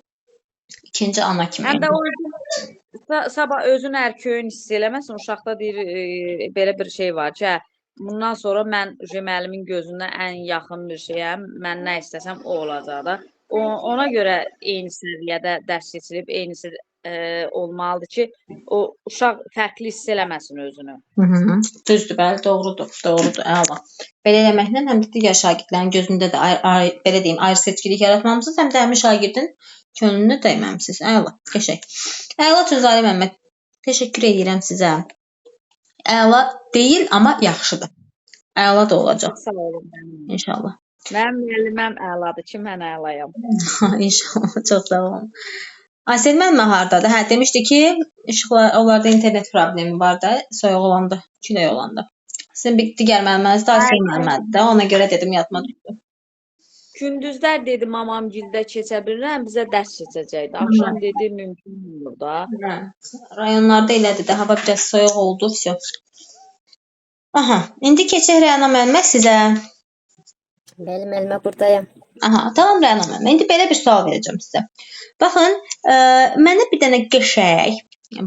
ikinci ana kimi. Həm də o sabah özünü ərköyün hiss eləməsin. Uşaqda deyir, belə bir şey var ki, bundan sonra mən müəllimin gözündə ən yaxın bir şeyəm. Mən nə istəsəm o olacaq da. Ona görə eyni səviyyədə dərs keçirib, eynisi olmalıdır ki, o uşaq fərqli hiss eləməsin özünü. Düzdür, bəli, doğrudur, əla. Belə eləməklə həm də digər şagirdlərin gözündə də belə deyim, ayrı seçkilik yaratmamısınız, həm də həmin şagirdin könlünü dəyməmisiniz. Əla, qəşəng. Əla Tünzalə Məmməd, təşəkkür edirəm sizə. Əla deyil, amma yaxşıdır. Əla da olacaq. Sağ olun. İnşallah. Mənim müəlliməm əladır ki, mən əlayam. İnşallah, çox sağ olun. Aysel müəllimə hardadır? Hə, demişdi ki, onlarda internet problemi var da, soyuq olanda, külək olanda. Sizin bir digər müəlliməniz də Aysel müəllimədir də, ona görə dedim yadıma düşdü. Gündüzlər dedim mamamgildə keçə bilirəm, bizə dərs keçəcəkdi. Axşam dedi mümkün olur da. Rayonlarda elədir də, hava biraz soyuq oldu, vəsə. Aha, indi keçək Rəna müəllimə sizə. Bəli, müəllimə buradayam. Aha, tamam Rəna müəllimə. İndi belə bir sual verəcəm sizə. Baxın, mənə bir dənə qəşəng,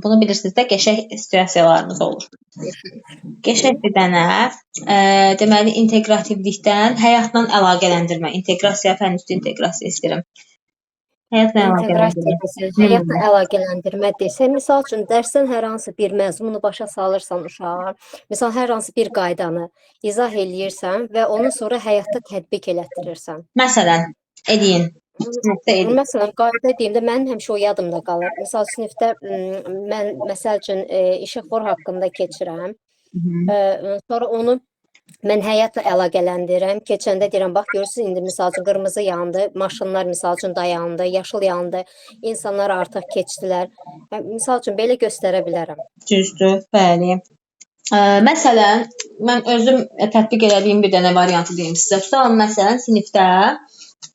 bunu bilirsiniz də, qəşəng situasiyalarımız olur. Qəşəng bir dənə, deməli, inteqrativlikdən həyatla əlaqələndirmə, inteqrasiya, fənn üstü inteqrasiya istəyirəm. Həyatla əlaqələndirmə desə, misal üçün dərsdən hər hansı bir məzmunu başa salırsan uşağa, misal hər hansı bir qaydanı izah eləyirsən və onu sonra həyatda tətbiq elətdirirsən. Məsələn, eləyin. Məsələn, qayda deyimdə mənim həmişə o yadımda qalır. Misal sinifdə mən məsəl üçün işıqfor haqqında keçirəm. Sonra onu mən həyatla əlaqələndirirəm. Keçəndə deyirəm, bax görürsüz indi misal üçün qırmızı yandı, maşınlar misal üçün dayandı, yaşıl yandı, insanlar artıq keçdilər. Misal üçün belə göstərə bilərəm. Düzdür, bəli. Məsələn, mən özüm tətbiq elədiyim bir dənə variantı deyim sizə. Tutalım, məsələn, sinifdə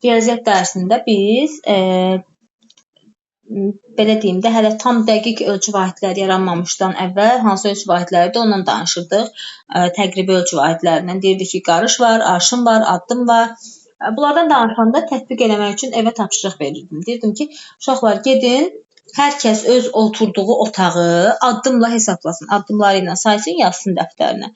riyaziyyat dərsində biz belə deyim də, hələ tam dəqiq ölçü vahidləri yaranmamışdan əvvəl hansı ölçü vahidləridir, ondan danışırdıq. Təqribi ölçü vahidlərindən deyirdik ki, qarış var, arşın var, addım var. Bunlardan danışanda tətbiq eləmək üçün evə tapşırıq verirdim. Deyirdim ki, uşaqlar gedin, hər kəs öz oturduğu otağı addımla hesablasın, addımları ilə saysın, yazsın dəftərinə.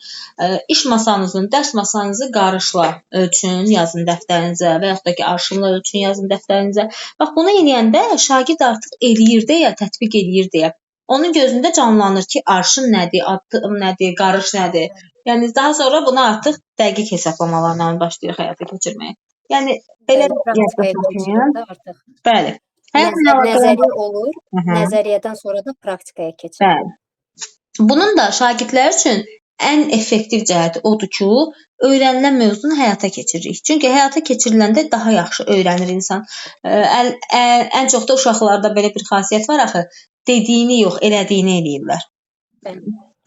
İş masanızın, dərs masanızı qarışla ölçün, yazın dəftərinizə və yaxud da ki, arşınla ölçün, yazın dəftərinizə. Bax, bunu eləyəndə şagird artıq eləyir deyə, tətbiq eləyir deyə. Onun gözündə canlanır ki, arşın nədir, addım nədir, qarış nədir. Yəni, daha sonra bunu artıq dəqiq hesablamalarla başlayır həyata keçirməyə. Yəni, belə artıq. Bəli. Nəzəriyyə olur, nəzəriyyədən sonra da praktikaya keçir. Bəli. Bunun da şagirdlər üçün ən effektiv cəhəti odur ki, öyrənilən mövzunu həyata keçiririk. Çünki həyata keçiriləndə daha yaxşı öyrənir insan. Ən çox da uşaqlarda belə bir xasiyyət var axı, dediyini yox, elədiyini eləyirlər.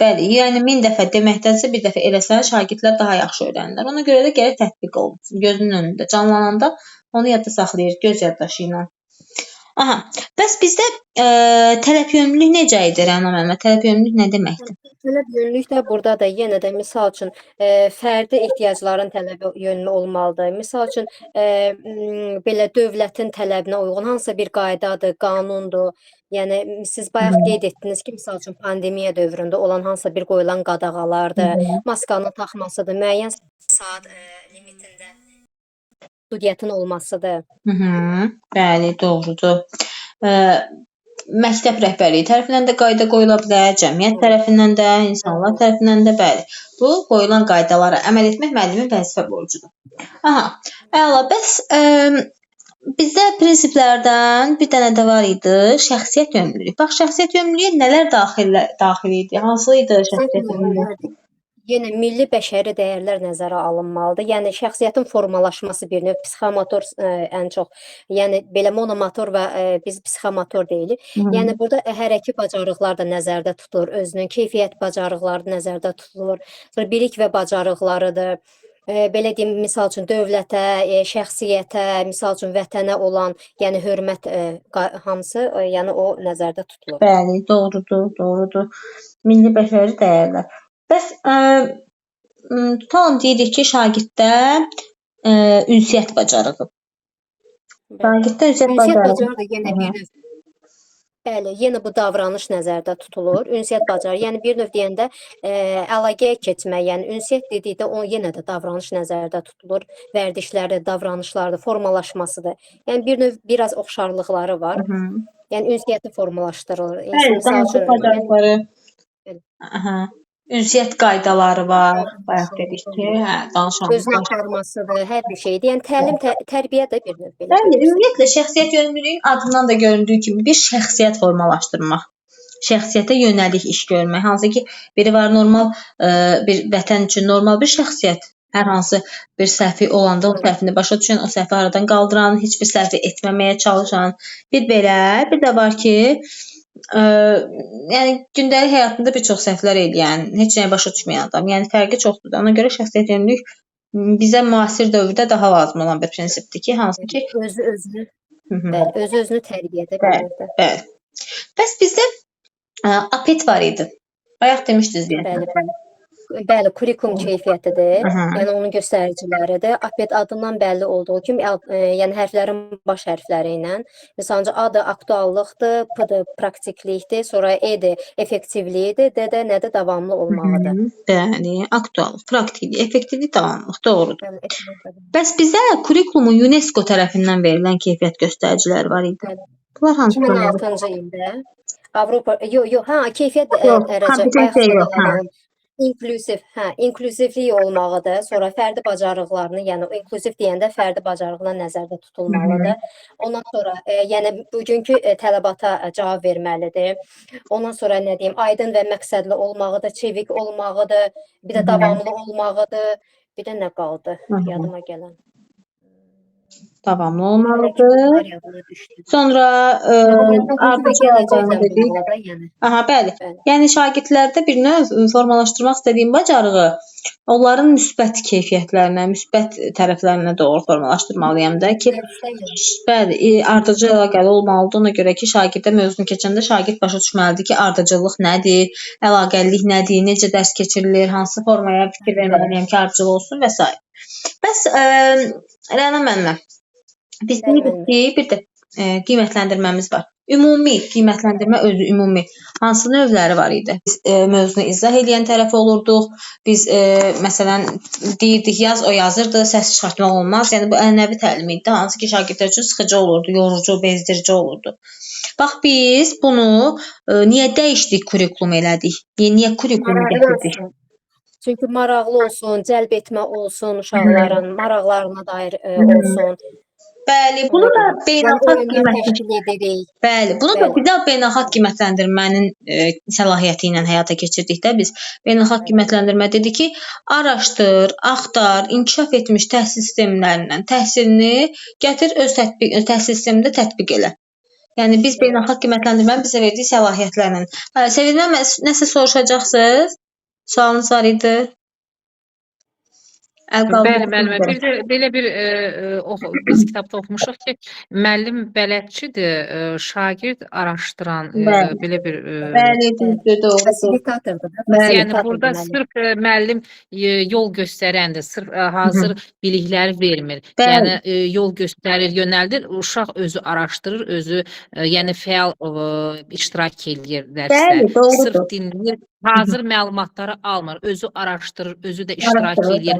Bəli, yəni 1000 dəfə deməkdənsə bir dəfə eləsən, şagirdlər daha yaxşı öyrənirlər. Ona görə də gərək tətbiq olunsun. Gözünün önündə canlananda onu yadda saxlayır, göz yaddaşı ilə. Aha, bəs bizdə tələbyönümlülük necə idi Rəna müəllimə? Tələbyönümlülük nə deməkdir? Tələbyönümlülük də burada da yenə də misal üçün fərdi ehtiyacların tələbyönümlü olmalıdır. Misal üçün belə dövlətin tələbinə uyğun hansısa bir qaydadır, qanundur. Yəni siz bayaq qeyd etdiniz ki, misal üçün pandemiya dövründə olan hansısa bir qoyulan qadağalardır, maskanın taxmasıdır, müəyyən saat limitində məhdudiyyətin olmasıdır. Bəli, doğrudur. Məktəb rəhbərliyi tərəfindən də qayda qoyula bilər, cəmiyyət tərəfindən də, insanlar tərəfindən də, bəli. Bu, qoyulan qaydalara əməl etmək müəllimin vəzifə borcudur. Aha, əla, bəs bizdə prinsiplərdən bir dənə də var idi, şəxsiyyət yönümlülük. Bax, şəxsiyyət yönümlülüyə nələr daxil idi? Hansı idi şəxsiyyət yönümlülük? Yenə milli bəşəri dəyərlər nəzərə alınmalıdır. Yəni şəxsiyyətin formalaşması bir növ psixomotor ən çox. Yəni belə monomotor və biz psixomotor deyilik. Yəni burada hərəki bacarıqlar da nəzərdə tutulur, özünün keyfiyyət bacarıqları nəzərdə tutulur. Sonra bilik və bacarıqlarıdır. Belə deyim, misal üçün dövlətə, şəxsiyyətə, misal üçün vətənə olan, yəni hörmət hamısı, yəni o nəzərdə tutulur. Bəli, doğrudur. Milli bəşəri dəyərlər. Bəs tutalım deyirik ki, şagirddə ünsiyyət bacarığı. Şagirddə ünsiyyət bacarığı yenə bir növ. Bəli, yenə bu davranış nəzərdə tutulur. Ünsiyyət bacarığı, yəni bir növ deyəndə əlaqəyə keçmək, yəni ünsiyyət dedikdə o yenə də davranış nəzərdə tutulur. Vərdişləri, davranışları, formalaşmasıdır. Yəni bir növ biraz oxşarlıqları var. Yəni ünsiyyəti formalaşdırılır. Misal üçün bacarıqları. Ünsiyyət qaydaları var. Bayaq dedik ki, danışanlar. Özünə aparmasıdır, hər bir şeydir. Yəni təlim, tərbiyə də bir növ belə. Bəli, ümumiyyətlə şəxsiyyət yönümlülüyün adından da göründüyü kimi bir şəxsiyyət formalaşdırmaq, şəxsiyyətə yönəlik iş görmək. Hansı ki, biri var normal bir vətən üçün normal bir şəxsiyyət. Hər hansı bir səhvi olanda o səhvini başa düşən, o səhvi aradan qaldıran, heç bir səhvi etməməyə çalışan. Bir belə, bir də var ki, yəni gündəlik həyatında bir çox səhvlər eləyən, heç nəyi başa düşməyən adam. Yəni fərqi çoxdur. Ona görə şəxsiyyət yönümlülük bizə müasir dövrdə daha lazım olan bir prinsipdir ki, hansı ki özünü tərbiyə edə bilir. Bəli. Bəs bizdə APET var idi. Bayaq demişdiniz deyəsən. Bəli, kurikulum keyfiyyətidir. Yəni onun göstəriciləridir. APET adından bəlli olduğu kimi, yəni hərflərin baş hərfləri ilə. Məsələn, A-dır aktuallıqdır, P-dir praktiklikdir, sonra E-dir effektivliyidir, D-də nədir davamlı olmalıdır. Bəli, aktuallıq, praktiklik, effektivlik, davamlılıq, doğrudur. Bəs bizə kurikulumun UNESCO tərəfindən verilən keyfiyyət göstəriciləri var idi. Bunlar hansı? 2006-cı ildə Avropa, keyfiyyət dərəcə İnklüzivlik olmalıdır. Sonra fərdi bacarıqlarını, yəni inklüziv deyəndə fərdi bacarıqlar nəzərdə tutulmalıdır. Ondan sonra, yəni bugünkü tələbata cavab verməlidir. Ondan sonra nə deyim, aydın və məqsədli olmağıdır, çevik olmağıdır, bir də davamlı olmağıdır. Bir də nə qaldı yadıma gələn? Davamlı olmalıdır. Sonra ardıcıllardan dedik. Bəli. Yəni şagirdlərdə bir növ formalaşdırmaq istədiyim bacarığı onların müsbət keyfiyyətlərinə, müsbət tərəflərinə doğru formalaşdırmalıyam da ki, bəli, ardıcıl əlaqəli olmalıdır. Ona görə ki, şagirdə mövzunu keçəndə şagird başa düşməlidir ki, ardıcıllıq nədir, əlaqəlilik nədir, necə dərs keçirilir, hansı formaya fikir verməliyəm ki, ardıcıl olsun və s. Bəs Rəna müəllimə, biz deyirik ki, bir də qiymətləndirməmiz var. Ümumi qiymətləndirmə özü ümumi hansı növləri var idi? Biz mövzunu izah edən tərəf olurduq. Biz məsələn deyirdik yaz, o yazırdı, səs çıxartmaq olmaz. Yəni bu ənənəvi təlim idi, hansı ki şagirdlər üçün sıxıcı olurdu, yorucu, bezdirici olurdu. Bax biz bunu niyə dəyişdik, kurikulum elədik? Niyə kurikulum gətirdik? Çünki maraqlı olsun, cəlb etmə olsun, uşaqların maraqlarına dair olsun. Bəli, bunu da beynəlxalq qiymətləndirmənin səlahiyyəti ilə həyata keçirdikdə biz beynəlxalq qiymətləndirmə dedi ki, araşdır, axtar, inkişaf etmiş təhsil sistemlərindən təhsilini gətir öz təhsil sistemində tətbiq elə. Yəni biz beynəlxalq qiymətləndirmənin bizə verdiyi səlahiyyətlərlə. Sevilmə, nəsə soruşacaqsınız? Sualınız var idi? Bəli, müəllimə. Bir də belə bir biz kitabda oxumuşuq ki, müəllim bələdçidir, şagird araşdıran belə bir fasilitatordur. Yəni burada sırf müəllim yol göstərəndir, sırf hazır bilikləri vermir. Yəni yol göstərir, yönəldir, uşaq özü araşdırır, özü yəni fəal iştirak edir dərsdə. Sırf dinləyir, hazır məlumatları almır, özü araşdırır, özü də iştirak edir.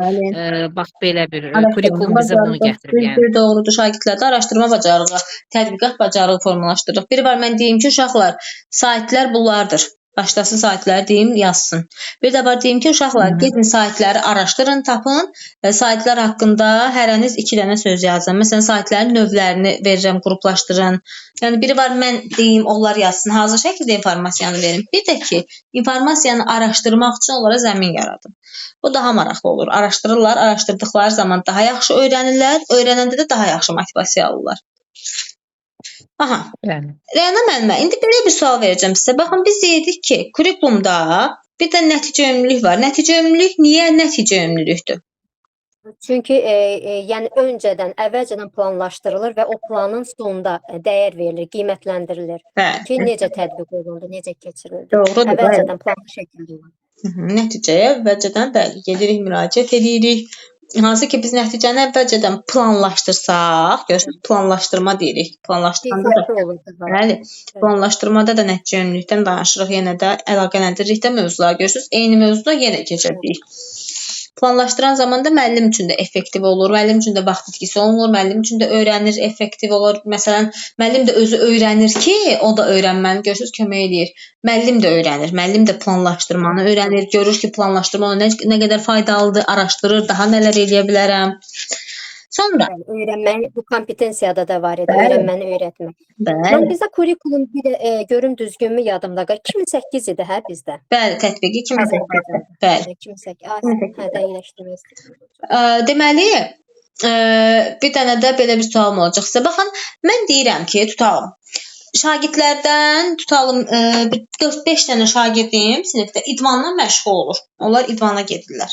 Bax belə bir kurikulum bizə bunu gətirib. Yəni doğrudur, şagirdlərdə araşdırma bacarığı, tədqiqat bacarığı formalaşdırırıq. Biri var, mən deyim ki, uşaqlar, saytlar bunlardır. Başlasın saytları deyim, yazsın. Bir də var deyim ki, uşaqlar gedin saytları araşdırın, tapın. Saytlar haqqında hərəniz 2 dənə söz yazın. Məsələn, saytların növlərini verirəm, qruplaşdırın. Yəni biri var mən deyim, onlar yazsın. Hazır şəkildə informasiyanı verin. Bir də ki, informasiyanı araşdırmaq üçün onlara zəmin yaradın. Bu daha maraqlı olur. Araşdırırlar, araşdırdıqları zaman daha yaxşı öyrənirlər, öyrənəndə də daha yaxşı motivasiya alırlar. Aha. Bəli. Rəna müəllimə, indi belə bir sual verəcəm sizə. Baxın, biz dedik ki, kurikulumda bir də nəticə yönümlülük var. Nəticə yönümlülük niyə nəticə yönümlülükdür? Çünki yəni əvvəlcədən planlaşdırılır və o planın sonunda dəyər verilir, qiymətləndirilir. Bəli. Ki necə tətbiq olundu, necə keçirildi. Doğrudur. Əvvəlcədən planlı şəkildə olur. Nəticəyə əvvəlcədən bəli gedirik, müraciət edirik. Hansı ki biz nəticəni əvvəlcədən planlaşdırsaq, görürsünüz, planlaşdırma deyirik. Planlaşdırmada da, bəli, planlaşdırmada da nəticə yönümlülükdən danışırıq, yenə də əlaqələndiririk də mövzuları, görürsünüz, eyni mövzuda yenə keçəcəyik. Planlaşdıran zaman da müəllim üçün də effektiv olur, müəllim üçün də vaxt itkisi olmur, müəllim üçün də öyrənir, effektiv olur. Məsələn, müəllim də özü öyrənir ki, o da öyrənməni görürsüz, kömək eləyir. Müəllim də öyrənir, müəllim də planlaşdırmanı öyrənir, görür ki, planlaşdırma ona nə qədər faydalıdır, araşdırır, daha nələr eləyə bilərəm. Sonra öyrənmək bu kompetensiyada da var idi, öyrənməni öyrətmək. Mən bizdə kurikulum bir də görüm düzgünmü yadımda qal. 2008 idi hə bizdə. Bəli, tətbiqi 2008. Bəli. 2008. Dəqiqləşdirmək. Deməli, bir dənə də belə bir sualım olacaq sizə. Baxın, mən deyirəm ki, tutalım. Şagirdlərdən tutalım 4-5 dənə şagirdim sinifdə idmanla məşğul olur. Onlar idmana gedirlər.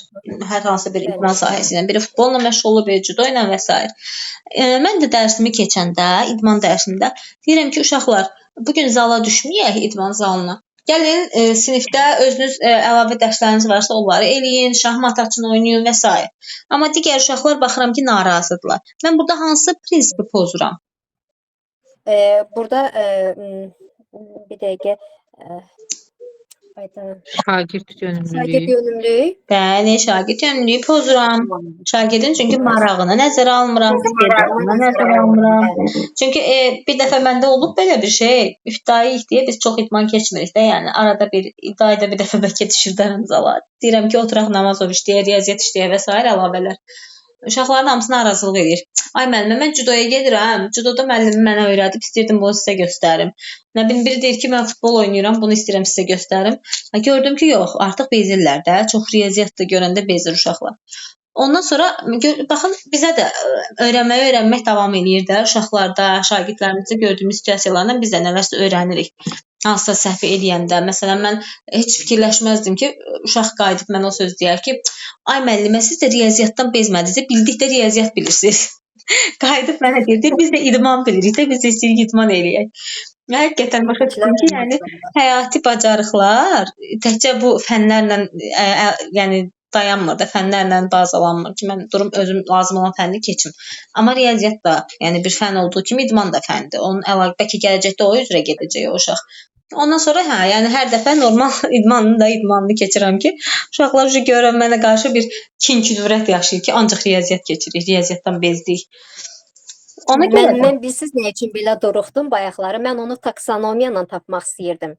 Hər hansı bir idman sahəsi ilə, biri futbolla məşğul olur, biri judo ilə və s. Mən də dərsimi keçəndə, idman dərsində deyirəm ki, uşaqlar, bu gün zala düşməyək, idman zalına. Gəlin sinifdə özünüz əlavə dərsləriniz varsa onları eləyin, şahmat açın, oynayın və s. Amma digər uşaqlar baxıram ki, narazıdırlar. Mən burada hansı prinsipi pozuram? Burada bir dəqiqə Şagird yönümlülüyü. Şagird yönümlülüyü. Bəli, şagird yönümlülüyü pozuram. Şagirdin çünki marağını nəzərə almıram, istedadını nəzərə almıram. Çünki bir dəfə məndə olub belə bir şey, ibtidai deyə biz çox idman keçmirik də, yəni arada bir, ayda bir dəfə bəlkə düşürdərəm zala. Deyirəm ki, oturaq namaz işləyə, riyaziyyat işləyə və s. əlavələr. Uşaqların hamısı narazılıq edir. Ay müəllimə, mən judoya gedirəm. Judoda müəllimim mənə öyrədib, istəyirdim bunu sizə göstərim. Nə bilim, biri deyir ki, mən futbol oynayıram, bunu istəyirəm sizə göstərim. Gördüm ki, yox, artıq bezirlər də. Çox riyaziyyatda görəndə bezir uşaqlar. Ondan sonra baxın, bizə də öyrənmək davam eləyir də. Uşaqlarda, şagirdlərimizdə gördüyümüz situasiyalardan biz də nələrsə öyrənirik. Hansısa səhv eləyəndə, məsələn, mən heç fikirləşməzdim ki, uşaq qayıdıb mənə o söz deyər ki, ay müəllimə, siz də riyaziyyatdan bezmədinizsə, bildikdə riyaziyyat bilirsiniz. Qayıdıb mənə deyir, biz də idman bilirik də, biz də istəyirik idman eləyək. Həqiqətən başa düşdüm ki, yəni həyati bacarıqlar təkcə bu fənlərlə, yəni dayanmır da, fənlərlə bazalanmır ki, mən durum özüm lazım olan fənni keçim. Amma riyaziyyat da, yəni bir fən olduğu kimi idman da fəndir. Onun bəlkə gələcəkdə o üzrə gedəcək o uşaq. Ondan sonra yəni hər dəfə normal idmanını keçirəm ki, uşaqlar görən mənə qarşı bir kin-küdurət yaşayır ki, ancaq riyaziyyat keçirik, riyaziyyatdan bezdik. Ona görə mən bilsiz nə üçün belə duruxdum bayaqları. Mən onu taksonomiya ilə tapmaq istəyirdim.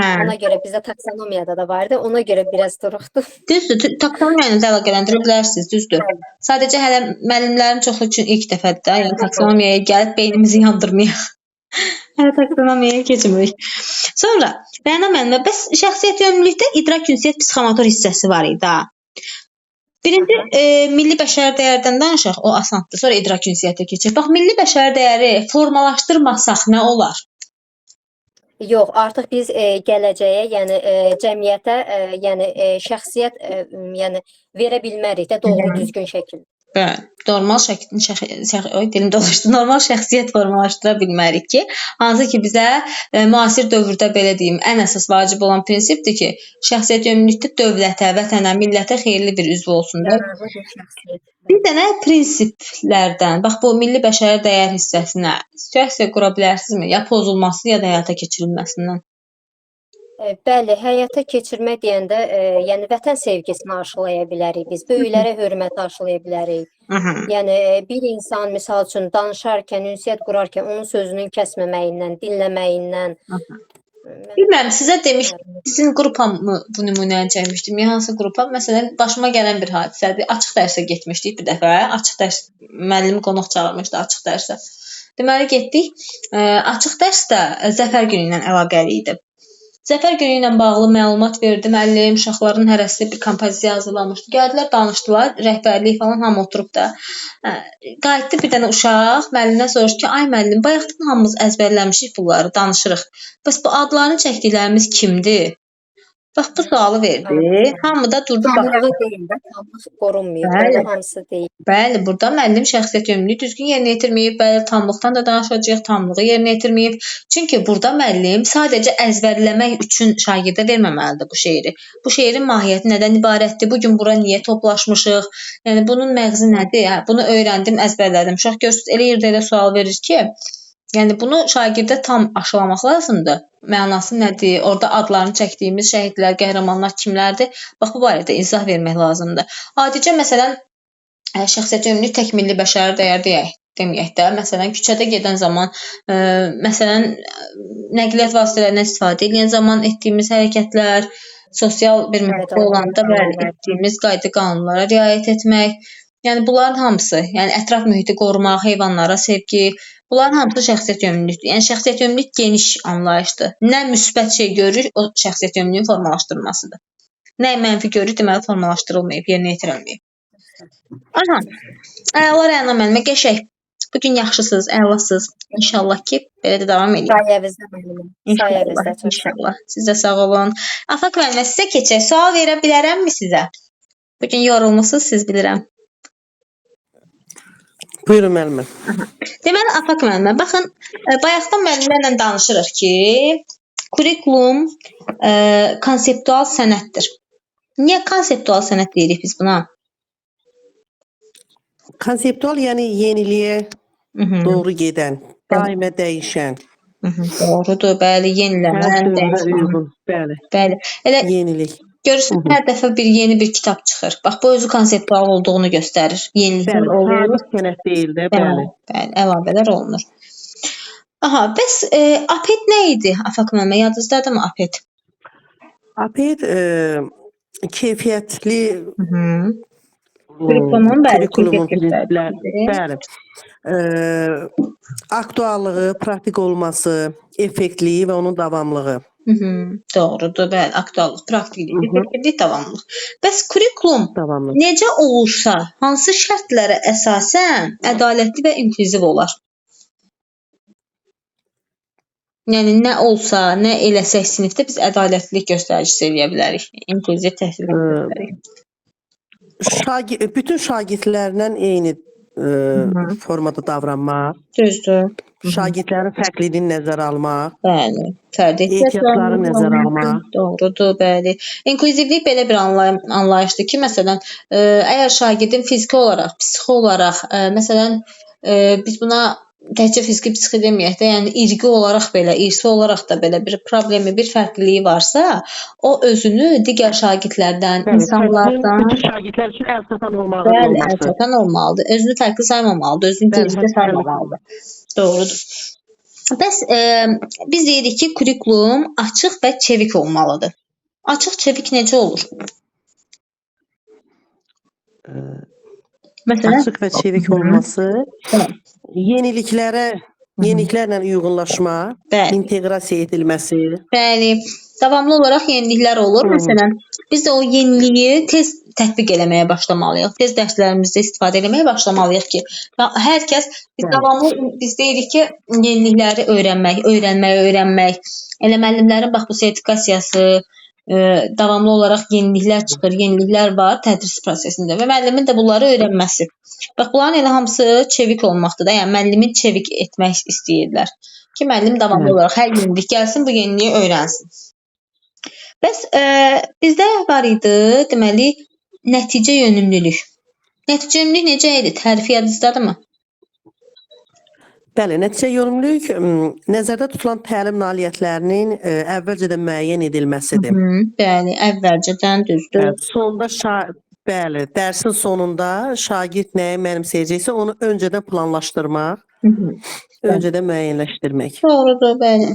Ona görə bizdə taksonomiyada da vardı. Ona görə biraz duruxdum. Düzdür, taksonomiya ilə də əlaqələndirə bilərsiniz, düzdür. Sadəcə hələ müəllimlərin çoxu üçün ilk dəfədir də, yəni taksonomiyaya gəlib beynimizi yandırmayaq. Hələ taksonomiyaya keçmirik. Sonra, Rəna müəllimə, bəs şəxsiyyət yönümlülükdə idrak ünsiyyət psixomotor hissəsi var idi. Birinci, milli bəşəri dəyərdən danışaq, o asandır. Sonra idrak ünsiyyətə keçək. Bax, milli bəşəri dəyəri formalaşdırmasaq nə olar? Yox, artıq biz gələcəyə, yəni cəmiyyətə, yəni şəxsiyyət, yəni verə bilmərik də doğru düzgün şəkildə. Bəli, normal normal şəxsiyyət formalaşdıra bilmərik ki, hansı ki bizə müasir dövrdə belə deyim, ən əsas vacib olan prinsipdir ki, şəxsiyyət yönümlülükdə dövlətə, vətənə, millətə xeyirli bir üzv olsun da. Bir dənə prinsiplərdən, bax bu milli bəşəri dəyər hissəsinə situasiya qura bilərsinizmi? Ya pozulması, ya da həyata keçirilməsindən? Bəli, həyata keçirmə deyəndə, yəni vətən sevgisini aşılaya bilərik biz, böyüklərə hörmət aşılaya bilərik. Yəni bir insan misal üçün danışarkən, ünsiyyət qurarkən onun sözünün kəsməməyindən, dinləməyindən, Bilmirəm, sizə demişdim, sizin qrupa mı bu nümunəni çəkmişdim, ya hansı qrupa? Məsələn, başıma gələn bir hadisədir. Açıq dərsə getmişdik bir dəfə. Açıq dərs müəllim qonaq çağırmışdı açıq dərsə. Deməli getdik. Açıq dərs də Zəfər günü ilə əlaqəli idi. Zəfər günü ilə bağlı məlumat verdi müəllim, uşaqların hərəsi bir kompozisiya hazırlamışdı. Gəldilər, danışdılar, rəhbərlik falan hamı oturub da. Qayıtdı bir dənə uşaq, müəllimdən soruşdu ki, ay müəllim, bayaqdan hamımız əzbərləmişik bunları, danışırıq. Bəs bu adlarını çəkdiklərimiz kimdir? Bax bu sualı verdi. Hamı da durdu baxdı. Tamlığı deyil də, tamlıq qorunmayıb. Bəli. Hamısı deyil. Bəli, burada müəllim şəxsiyyət yönümlülüyü düzgün yerinə yetirməyib. Bəli, tamlıqdan da danışacağıq, tamlığı yerinə yetirməyib. Çünki burada müəllim sadəcə əzbərləmək üçün şagirdə verməməlidir bu şeiri. Bu şeirin mahiyyəti nədən ibarətdir? Bu gün bura niyə toplaşmışıq? Yəni bunun məğzi nədir? Hə, bunu öyrəndim, əzbərlədim. Uşaq görürsüz elə yerdə elə sual verir ki, yəni bunu şagirdə tam aşılamaq lazımdır. Mənası nədir? Orada adlarını çəkdiyimiz şəhidlər, qəhrəmanlar kimlərdir? Bax bu barədə izah vermək lazımdır. Adicə məsələn şəxsiyyət yönümlülük təkmilli bəşəri dəyər deməyək də, məsələn küçədə gedən zaman, məsələn nəqliyyat vasitələrindən istifadə edən zaman etdiyimiz hərəkətlər, sosial bir mühitdə olanda etdiyimiz qayda qanunlara riayət etmək, yəni bunların hamısı, yəni ətraf mühiti qorumaq, heyvanlara sevgi, bunların hamısı şəxsiyyət yönümlülükdür. Yəni şəxsiyyət yönümlülük geniş anlayışdır. Nə müsbət şey görür, o şəxsiyyət yönümlülüyün formalaşdırılmasıdır. Nə mənfi görür, deməli formalaşdırılmayıb, yerinə yetirilməyib. Aha. Əla Rəna müəllimə qəşəng. Bu gün yaxşısınız, əlasınız. İnşallah ki, belə də davam edin. Sayəvizdə müəllimim. Sayəvizdə çox. İnşallah. Siz də sağ olun. Afaq müəllimə sizə keçək. Sual verə bilərəmmi sizə? Bu gün yorulmusunuz, siz bilirəm. Buyurun müəllimə. Deməli, Afaq müəllimə, baxın, bayaqdan müəllimlərlə danışırıq ki, kurikulum konseptual sənətdir. Niyə konseptual sənət deyirik biz buna? Konseptual yəni yeniliyə doğru gedən, daimə dəyişən. Doğrudur, bəli, yenilənən, dəyişən. Bəli. Elə yenilik. Görürsünüz, hər dəfə yeni bir kitab çıxır. Bax, bu özü konseptual olduğunu göstərir. Yeniliklər olur. Sabit sənət deyil də, bəli. Bəli, əlavələr olunur. Aha, bəs APET nə idi? Afaq müəllimə, yadınızdadırmı APET? APET keyfiyyətli kurikulumun bəli. Aktuallığı, praktik olması, effektliyi və onun davamlığı. Doğrudur, bəli, aktuallıq, praktiklik, effektivlik, davamlılıq. Bəs kurikulum necə olursa, hansı şərtlərə əsasən ədalətli və inklüziv olar? Yəni nə olsa, nə eləsək sinifdə biz ədalətlilik göstəricisi eləyə bilərik, inklüziv təhsil göstəririk. Bütün şagirdlərlə eyni formada davranmaq. Düzdür. Şagirdlərin fərqliliyini nəzərə almaq. Bəli. Fərdi ehtiyatları nəzərə almaq. Doğrudur, bəli. İnklüzivlik belə bir anlayışdır ki, məsələn, əgər şagirdin fiziki olaraq, psixi olaraq, məsələn, biz buna təkcə fiziki, psixi deməyək də, yəni irqi olaraq belə, irsi olaraq da belə bir problemi, bir fərqliliyi varsa, o özünü digər şagirdlərdən, insanlardan şagirdlər üçün əlçatan olmalıdır. Bəli, əlçatan olmalıdır. Özünü fərqli saymamalıdır, özünü geridə saymamalıdır. Doğrudur. Bəs biz deyirik ki, kurikulum açıq və çevik olmalıdır. Açıq, çevik necə olur? Məsələn, açıq və çevik olması, yeniliklərlə uyğunlaşma, inteqrasiya edilməsi. Bəli, davamlı olaraq yeniliklər olur. Məsələn, biz də o yeniliyi tez tətbiq eləməyə başlamalıyıq. Tez dərslərimizdə istifadə eləməyə başlamalıyıq ki, hər kəs biz deyirik ki, yenilikləri öyrənmək. Elə müəllimlərin bax bu sertifikasiyası, davamlı olaraq yeniliklər çıxır, yeniliklər var tədris prosesində və müəllimin də bunları öyrənməsi. Bax, bunların elə hamısı çevik olmaqdır da, yəni müəllimin çevik etmək istəyirlər ki, müəllim davamlı olaraq hər yenilik gəlsin, bu yeniliyi öyrənsin. Bəs bizdə var idi, deməli, nəticə yönümlülük. Nəticə yönümlülük necə idi? Tərifi yadınızdadırmı? Bəli, nəticə yönümlülük nəzərdə tutulan təlim nailiyyətlərinin əvvəlcədən müəyyən edilməsidir. Bəli, əvvəlcədən düzdür. Sonda Bəli, dərsin sonunda şagird nəyi mənimsəyəcəksə, onu öncədən planlaşdırmaq, öncədən müəyyənləşdirmək. Doğrudur, bəli.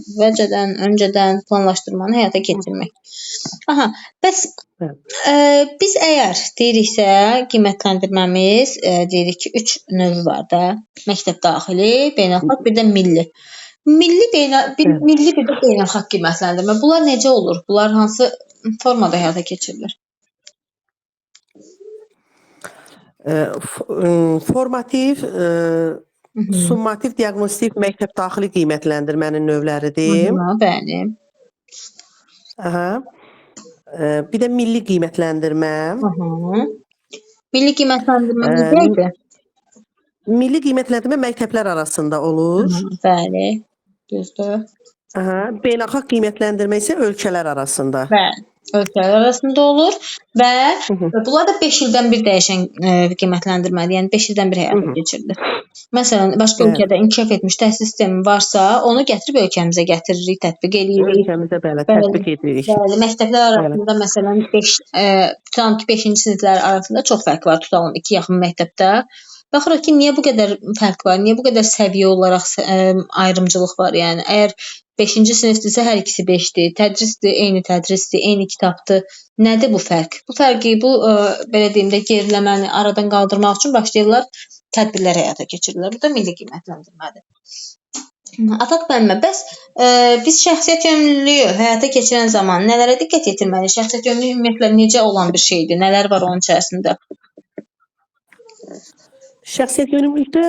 Öncədən planlaşdırmanı həyata keçirmək. Aha, bəs biz əgər deyiriksə, qiymətləndirməmiz deyirik ki, 3 növü var da. Məktəb daxili, beynəlxalq, bir də milli. Milli bir də beynəlxalq qiymətləndirmə. Bunlar necə olur? Bunlar hansı formada həyata keçirilir? Formativ, summativ, diaqnostik məktəb daxili qiymətləndirmənin növləridir. Bəli. Aha. Bir də milli qiymətləndirmə. Milli qiymətləndirmə necədir? Milli qiymətləndirmə məktəblər arasında olur. Bəli, düzdür. Aha. Beynəlxalq qiymətləndirmə isə ölkələr arasında. Bəli. Ölkələr arasında olur və bunlar da 5 ildən bir dəyişən qiymətləndirmədir. Yəni 5 ildən bir həyata keçirilir. Məsələn, başqa ölkədə inkişaf etmiş təhsil sistemi varsa, onu gətirib ölkəmizə gətiririk, tətbiq edirik. Ölkəmizə belə tətbiq edirik. Bəli, məktəblər arasında məsələn 5-ci siniflər arasında çox fərq var. Tutalım 2 yaxın məktəbdə. Baxırıq ki, niyə bu qədər fərq var? Niyə bu qədər səviyyə olaraq ayrımcılıq var? Yəni əgər 5-ci sinifdirsə hər ikisi 5-dir, tədrisdir, eyni tədrisdir, eyni kitabdır. Nədir bu fərq? Bu fərqi, belə deyim də, geriləməni aradan qaldırmaq üçün başlayırlar tədbirlər həyata keçirirlər. Bu da milli qiymətləndirmədir. Afaq müəllimə, bəs biz şəxsiyyət yönümlülüyü həyata keçirən zaman nələrə diqqət yetirməliyik? Şəxsiyyət yönümlülüyü ümumiyyətlə necə olan bir şeydir? Nələr var onun içərisində? Şəxsiyyət yönümlülükdə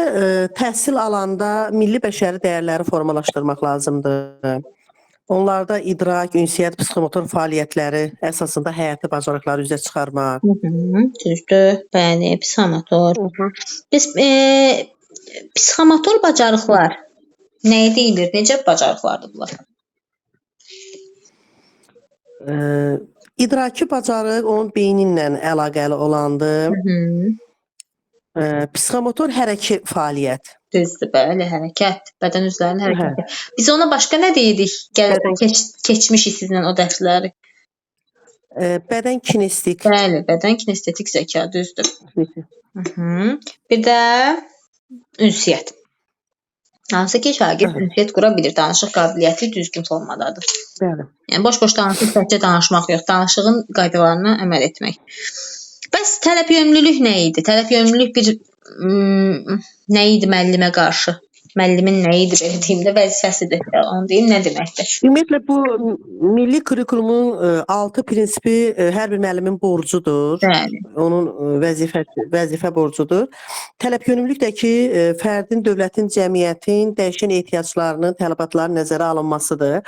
təhsil alanda milli bəşəri dəyərləri formalaşdırmaq lazımdır. Onlarda idrak, ünsiyyət, psixomotor fəaliyyətləri əsasında həyati bacarıqları üzə çıxarmaq. Düzdür, bəli, psixomotor. Biz psixomotor bacarıqlar nəyə deyilir? Necə bacarıqlardır bunlar? İdraki bacarıq onun beyninlə əlaqəli olandır. Psixomotor hərəki fəaliyyət. Düzdür, bəli, hərəkət, bədən üzvlərinin hərəkəti. Biz ona başqa nə deyirik? Keçmişik sizlə o dərsləri. Bədən kinestik. Bəli, bədən kinestetik zəka, düzdür. Bir də ünsiyyət. Hansı ki, şagird ünsiyyət qura bilir, danışıq qabiliyyəti düzgün formadadır. Bəli. Yəni boş-boş danışıq, təkcə danışmaq yox, danışığın qaydalarına əməl etmək. Bəs tələb yönümlülük nə idi? Tələb yönümlülük bir nə idi müəllimə qarşı? Müəllimin nə idi, belə deyim də, vəzifəsidir. Onu deyim, nə deməkdir? Ümumiyyətlə, bu milli kurikulumun 6 prinsipi hər bir müəllimin borcudur. Bəli. Onun vəzifə borcudur. Tələb yönümlülük də ki, fərdin, dövlətin, cəmiyyətin dəyişən ehtiyaclarının, tələbatların nəzərə alınmasıdır.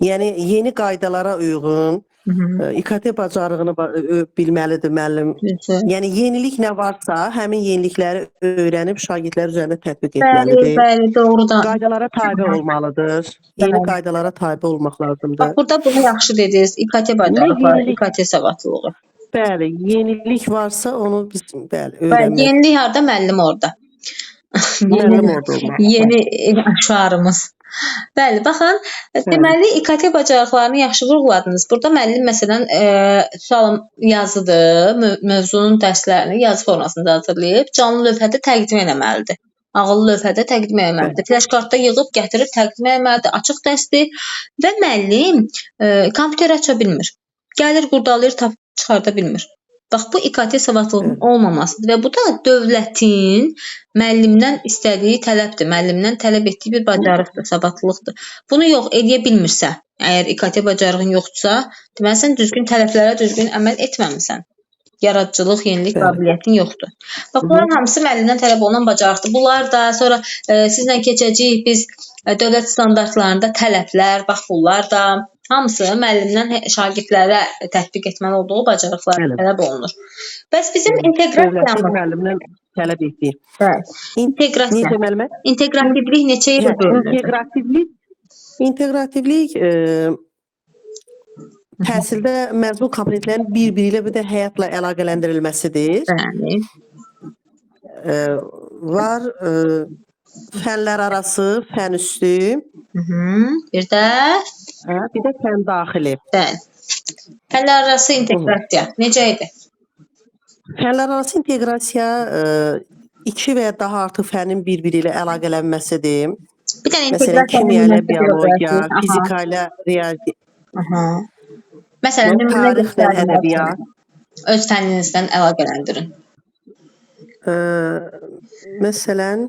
Yəni, yeni qaydalara uyğun İKT bacarığını bilməlidir müəllim. Yəni, yenilik nə varsa, həmin yenilikləri öyrənib şagirdlər üzərində tətbiq etməlidir. Bəli, doğrudan. Qaydalara tabe olmalıdır. Yeni qaydalara tabe olmaq lazımdır. Bax, burada bunu yaxşı dediniz. İKT bacarıqları, İKT savadlılığı. Bəli, yenilik varsa onu biz öyrənmək. Bəli, yenilik harda, müəllim orada. Müəllim orada olmalı. Yeni aşarımız. Bəli, baxın, deməli İKT bacarıqlarını yaxşı vurğuladınız. Burada müəllim məsələn sualın yazıdır, mövzunun dərslərini yazı formasında hazırlayıb canlı lövhədə təqdim etməlidir. Ağıllı lövhədə təqdim etməlidir. Flash-kartda yığıb gətirib təqdim etməlidir. Açıq dərsdir və müəllim kompüter aça bilmir. Gəlir, qurdalayır, çıxarda bilmir. Bax, bu İKT savadlılığının olmamasıdır və bu da dövlətin müəllimdən istədiyi tələbdir, müəllimdən tələb etdiyi bir bacarıqdır, savadlılıqdır. Bunu yox, edə bilmirsə, əgər İKT bacarığın yoxdursa, deməli sən düzgün tələblərə düzgün əməl etməmisən. Yaradıcılıq, yenilik qabiliyyətin yoxdur. Bax, bunların hamısı müəllimdən tələb olunan bacarıqdır. Bunlar da sonra sizlə keçəcəyik biz dövlət standartlarında tələblər, bax bunlar da hamısı müəllimdən şagirdlərə tətbiq etməli olduğu bacarıqlar tələb olunur. Bəs bizim inteqrasiyamız müəllimdən tələb etdiyi. İnteqrasiya. Necə müəllimə? İnteqrativlik neçə yerə bölünür? İnteqrativlik təhsildə məzmun komponentlərin bir-biri ilə bir də həyatla əlaqələndirilməsidir. Bəli. Var fənlər arası, fən üstü. Bir də fən daxili. Bəli. Fənlər arası inteqrasiya necə idi? Fənlər arası inteqrasiya iki və ya daha artıq fənin bir-biri ilə əlaqələnməsidir. Bir dənə Məsələn, inteqrasiya kimya ilə nümunəsi biologiya, geografi. fizika ilə riyazi, Məsələn, nümunə tarixlə göstərmək ədəbiyyat. üçün öz fənninizdən əlaqələndirin. Məsələn,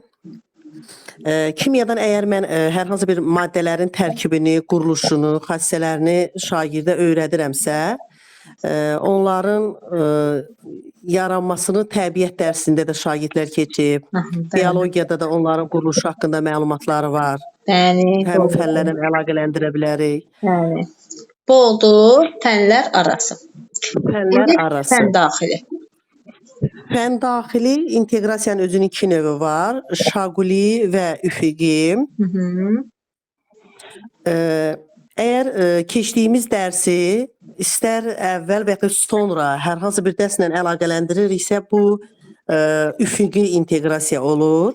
kimyadan əgər mən hər hansı bir maddələrin tərkibini, quruluşunu, xassələrini şagirdə öyrədirəmsə, onların yaranmasını təbiət dərsində də şagirdlər keçib. Biologiyada da onların quruluşu haqqında məlumatları var. Həmin fənlərlə əlaqələndirə bilərik. Bu oldu fənlər arası. Fənlər arası. Fən daxili. Fən daxili inteqrasiyanın özünün iki növü var. Şaquli və üfüqi. Əgər keçdiyimiz dərsi istər əvvəl və ya sonra hər hansı bir dərslə əlaqələndiririksə, bu üfüqi inteqrasiya olur.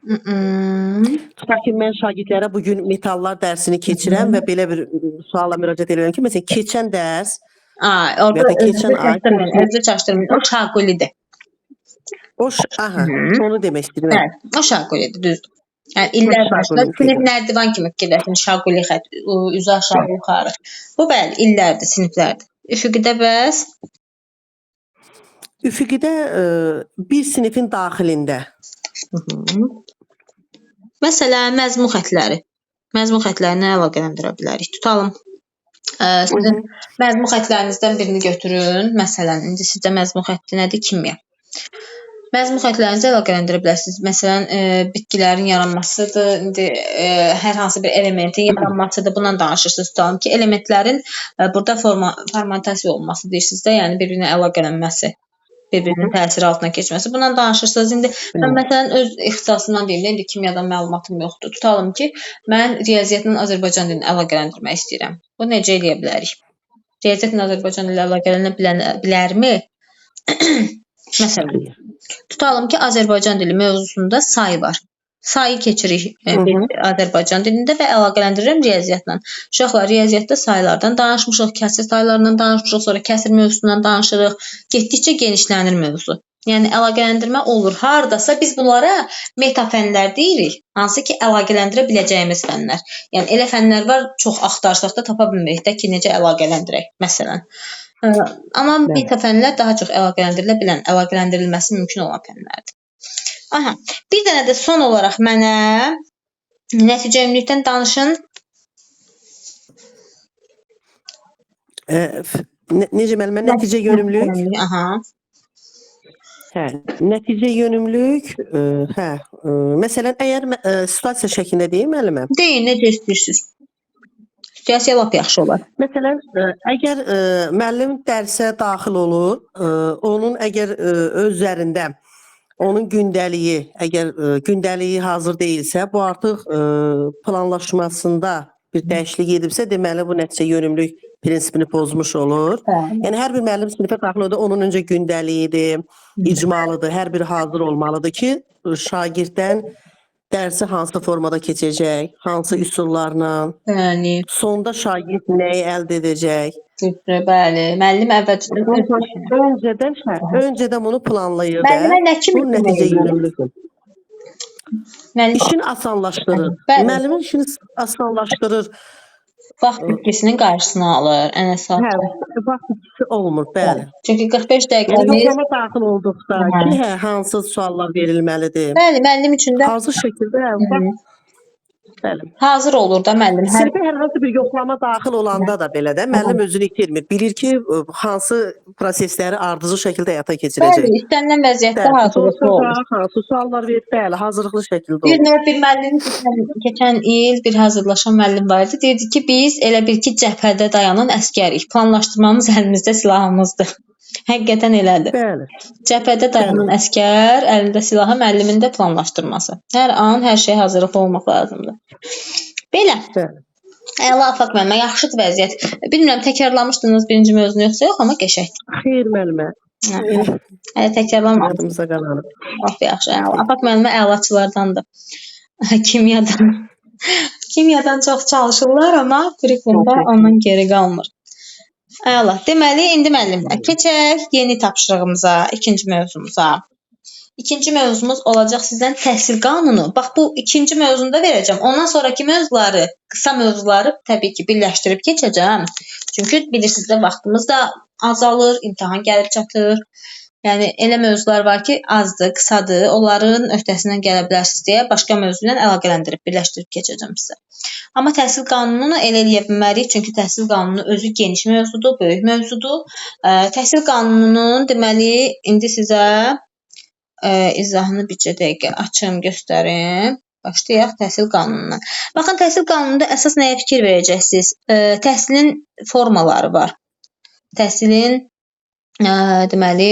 Tutaq ki, mən şagirdlərə bugün metallar dərsini keçirəm və belə bir sualla müraciət edirəm ki, məsələn, keçən dərs orada özü çaşdırmayın. O şaqulidir. Onu demək istəyirəm. O şaqulidir, düzdür. Yəni, illər başında sinif nərdivan kimi fikirləsin, şaquli xət, üzü aşağı yuxarı. Bu, bəli, illərdir, siniflərdir. Üfüqidə bəs? Üfüqidə bir sinifin daxilində. Məsələn, məzmun xətləri. Məzmun xətlərini əlaqələndirə bilərik. Tutalım, sizin məzmun xətlərinizdən birini götürün. Məsələn, indi sizdə məzmun xətti nədir? Kimya. Məzmun xətlərinizi əlaqələndirə bilərsiniz. Məsələn, bitkilərin yaranmasıdır, indi hər hansı bir elementin yaranmasıdır. Bundan danışırsınız. Tutalım ki, elementlərin burada fermentasiya olması deyirsiniz də, yəni bir-birinə əlaqələnməsi, bir-birinin təsiri altına keçməsi. Bundan danışırsınız. İndi mən məsələn öz ixtisasımdan deyim, indi kimyadan məlumatım yoxdur. Tutalım ki, mən riyaziyyatla Azərbaycan dilini əlaqələndirmək istəyirəm. Bu necə eləyə bilərik? Riyaziyyatla Azərbaycan dili əlaqələnə bilərmi? Məsələn, tutalım ki, Azərbaycan dili mövzusunda say var. Sayı keçirik Azərbaycan dilində və əlaqələndirirəm riyaziyyatla. Uşaqlar, riyaziyyatda saylardan danışmışıq, kəsir saylarından danışmışıq, sonra kəsir mövzusundan danışırıq. Getdikcə genişlənir mövzu. Yəni, əlaqələndirmə olur. Hardasa biz bunlara metafənlər deyirik, hansı ki, əlaqələndirə biləcəyimiz fənlər. Yəni, elə fənlər var, çox axtarsaq da tapa bilmirik də ki, necə əlaqələndirək, məsələn. Amma metafənlər daha çox əlaqələndirilə bilən, əlaqələndirilməsi mümkün olan fənlərdir. Bir dənə də son olaraq mənə nəticə yönümlülükdən danışın. Necə müəllimə? Nəticə yönümlülük? Nəticə yönümlülük, məsələn, əgər situasiya şəklində deyim müəllimə? Deyin, necə istəyirsiniz? Situasiya lap yaxşı olar. Məsələn, əgər müəllim dərsə daxil olur, onun əgər öz üzərində onun gündəliyi, əgər gündəliyi hazır deyilsə, bu artıq planlaşmasında bir dəyişiklik edibsə, deməli bu nəticə yönümlülük prinsipini pozmuş olur. Yəni hər bir müəllim sinifə daxil oldu, onun öncə gündəliyidir, icmalıdır, hər biri hazır olmalıdır ki, şagirddən dərsi hansı formada keçəcək, hansı üsullarla, sonda şagird nəyi əldə edəcək. Bəli, müəllim öncədən bunu planlayır. Müəllimə nə kimi nəticə yönümlülükdür? İşini asanlaşdırır. Müəllimin işini asanlaşdırır. Vaxt itkisinin qarşısını alır, ən əsas. Vaxt itkisi olmur, bəli. Çünki 45 dəqiqəmiz... Yoxlama daxil olduqda ki, hansı suallar verilməlidir. Bəli, müəllim üçün də... Hazır şəkildə, hazır olur da müəllim. Sinifə hər hansı bir yoxlama daxil olanda da belə də müəllim özünü itirmir. Bilir ki, hansı prosesləri ardıcıl şəkildə həyata keçirəcək. Bəli, istənilən vəziyyətdə hazırlıqlı olur. Hansı suallar verir, bəli, hazırlıqlı şəkildə olur. Bir növ bir müəllim keçən il bir hazırlaşan müəllim var idi. Deyirdi ki, biz elə bir ki, cəbhədə dayanan əskərik. Planlaşdırmamız əlimizdə silahımızdır. Həqiqətən elədir. Bəli. Cəbhədə dayanan əskər, əlində silahı, müəllimin də planlaşdırması. Hər an hər şey hazırlıqlı olmaq lazımdır. Belə. Əla Afaq müəllimə, yaxşıdır vəziyyət. Bilmirəm, təkrarlamışdınız birinci mövzunu yoxsa yox, amma qəşəngdir. Xeyr müəllimə. Hələ təkrarlamadınız. Yadımıza qalanır. Çox yaxşı. Əla Afaq müəllimə əlaçılardandır. Kimyadan çox çalışırlar, amma kurikulumda ondan geri qalmır. Əla. Deməli, indi müəllimlər keçək yeni tapşırığımıza, ikinci mövzumuza. İkinci mövzumuz olacaq sizdən təhsil qanunu. Bax, bu ikinci mövzunda verəcəm. Ondan sonraki mövzuları, qısa mövzuları təbii ki, birləşdirib keçəcəm. Çünki bilirsiniz də, vaxtımız da azalır, imtahan gəlib çatır. Yəni, elə mövzular var ki, azdır, qısadır. Onların öhdəsindən gələ bilərsiniz deyə başqa mövzu ilə əlaqələndirib, birləşdirib keçəcəm sizə. Amma təhsil qanununu elə eləyə bilmərik. Çünki təhsil qanunu özü geniş mövzudur, böyük mövzudur. Təhsil qanununun deməli, indi sizə izahını bircə dəqiqə açım, göstərim. Başlayaq təhsil qanunundan. Baxın, təhsil qanununda əsas nəyə fikir verəcəksiniz? Təhsilin formaları var. Təhsilin deməli,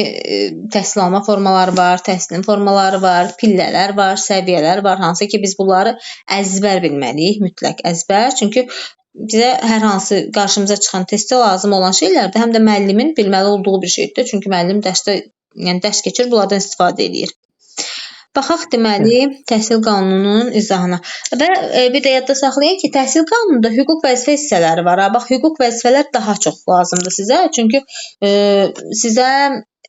təhsil alma formaları var, təhsilin formaları var, pillələr var, səviyyələr var. Hansı ki, biz bunları əzbər bilməliyik, mütləq əzbər. Çünki bizə hər hansı qarşımıza çıxan testdə lazım olan şeylər də həm də müəllimin bilməli olduğu bir şeydir. Çünki müəllim dərs keçir, bunlardan istifadə edir. Baxaq deməli təhsil qanununun izahına. Və bir də yadda saxlayın ki, təhsil qanununda hüquq vəzifə hissələri var. Bax, hüquq vəzifələr daha çox lazımdır sizə. Çünki sizə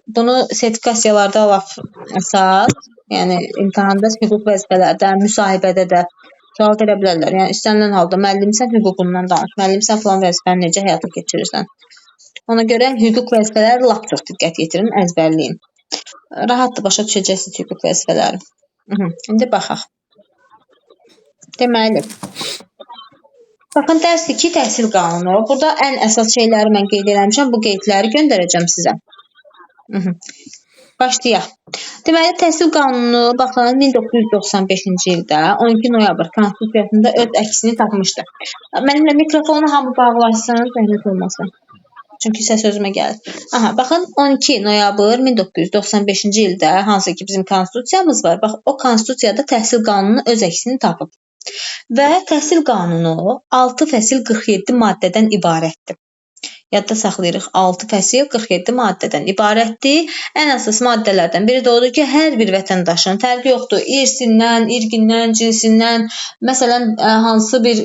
bunu sertifikasiyalarda laf əsas, yəni imtahanda hüquq vəzifələrdən, müsahibədə də sual verə bilərlər. Yəni istənilən halda müəllimsən hüququndan danış, müəllimsən falan vəzifəni necə həyata keçirirsən. Ona görə hüquq vəzifələri lap çox diqqət yetirin, əzbərləyin. Rahatdır, başa düşəcəksiniz hüquq vəzifələri. İndi baxaq. Deməli, baxın, dərs 2 təhsil qanunu. Burada ən əsas şeyləri mən qeyd eləmişəm. Bu qeydləri göndərəcəm sizə. Başlayaq. Deməli, təhsil qanunu, baxın, 1995-ci ildə 12 noyabr Konstitusiyasında öz əksini tapmışdı. Mənimlə mikrofonu hamı bağlasın, zəhmət olmasın. Çünki səs özümə gəlir. Baxın, 12 noyabr 1995-ci ildə, hansı ki bizim konstitusiyamız var, bax, o konstitusiyada təhsil qanunu öz əksini tapıb. Və təhsil qanunu 6 fəsil 47 maddədən ibarətdir. Yadda saxlayırıq, 6 fəsil 47 maddədən ibarətdir. Ən əsas maddələrdən biri də odur ki, hər bir vətəndaşın fərqi yoxdur. İrsindən, irqindən, cinsindən, məsələn, hansı bir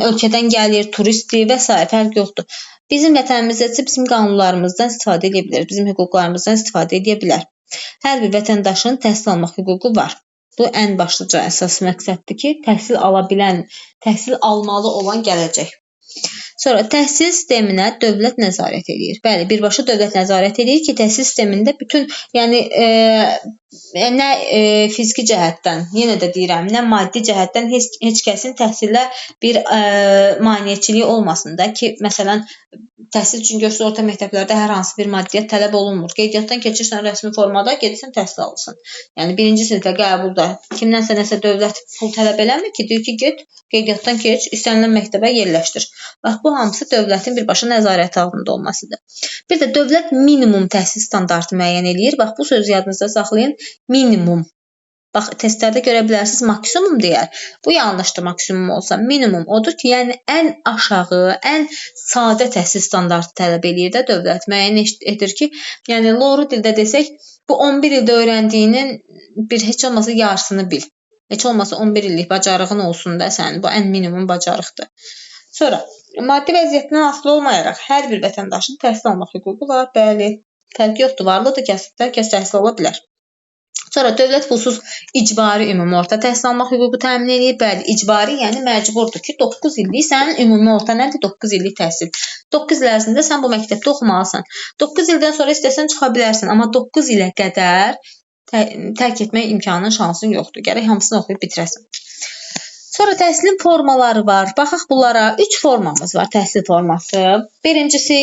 ölkədən gəlir, turistdir və s. fərqi yoxdur. Bizim vətənimizdə bizim qanunlarımızdan istifadə edə bilər, bizim hüquqlarımızdan istifadə edə bilər. Hər bir vətəndaşın təhsil almaq hüququ var. Bu ən başlıca əsas məqsəddir ki, təhsil ala bilən, təhsil almalı olan gələcək. Sonra təhsil sisteminə dövlət nəzarət edir. Bəli, birbaşa dövlət nəzarət edir ki, təhsil sistemində bütün, yəni nə fiziki cəhətdən, yenə də deyirəm, nə maddi cəhətdən heç kəsin təhsilə bir maneəçiliyi olmasın da ki, məsələn, təhsil üçün göstərilir orta məktəblərdə hər hansı bir maddiyyat tələb olunmur. Qeydiyyatdan keçirsən rəsmi formada, gedirsən təhsil alırsan. Yəni birinci sinifə qəbulda kimdənsə nəsə dövlət pul tələb eləmir ki, deyir ki, get qeydiyyatdan keç, istənilən məktəbə yerləşdir. Bax, bu hamısı dövlətin birbaşa nəzarəti altında olmasıdır. Bir də dövlət minimum təhsil standartı müəyyən eləyir. Bax, bu sözü yadınızda saxlayın. Minimum. Bax, testlərdə görə bilərsiniz, maksimum deyər. Bu yanlışdır, maksimum olsa. Minimum odur ki, yəni ən aşağı, ən sadə təhsil standartı tələb eləyir də dövlət. Müəyyən edir ki, yəni loru dildə desək, bu 11 ildə öyrəndiyinin heç olmasa yarısını bil. Heç olmasa 11 illik bacarığın olsun da sənin. Bu ən minimum bacarıqdır. Sonra, maddi vəziyyətindən asılı olmayaraq hər bir vətəndaşın təhsil almaq hüququ var. Bəli, fərqi yoxdur, varlıdır, hər kəs təhsil ala bilər. Sonra dövlət pulsuz icbari ümumi orta təhsil almaq hüququ təmin edir. Bəli, icbari, yəni məcburdur ki, 9 illik sənin ümumi orta nədir? 9 illik təhsil. 9 il ərzində sən bu məktəbdə oxumalısan. 9 ildən sonra istəsən çıxa bilərsən, amma 9 ilə qədər tərk etmək imkanın, şansın yoxdur. Gərək hamısını oxuyub bitirəsən. Sonra təhsilin formaları var. Baxaq bunlara. 3 formamız var təhsil forması. Birincisi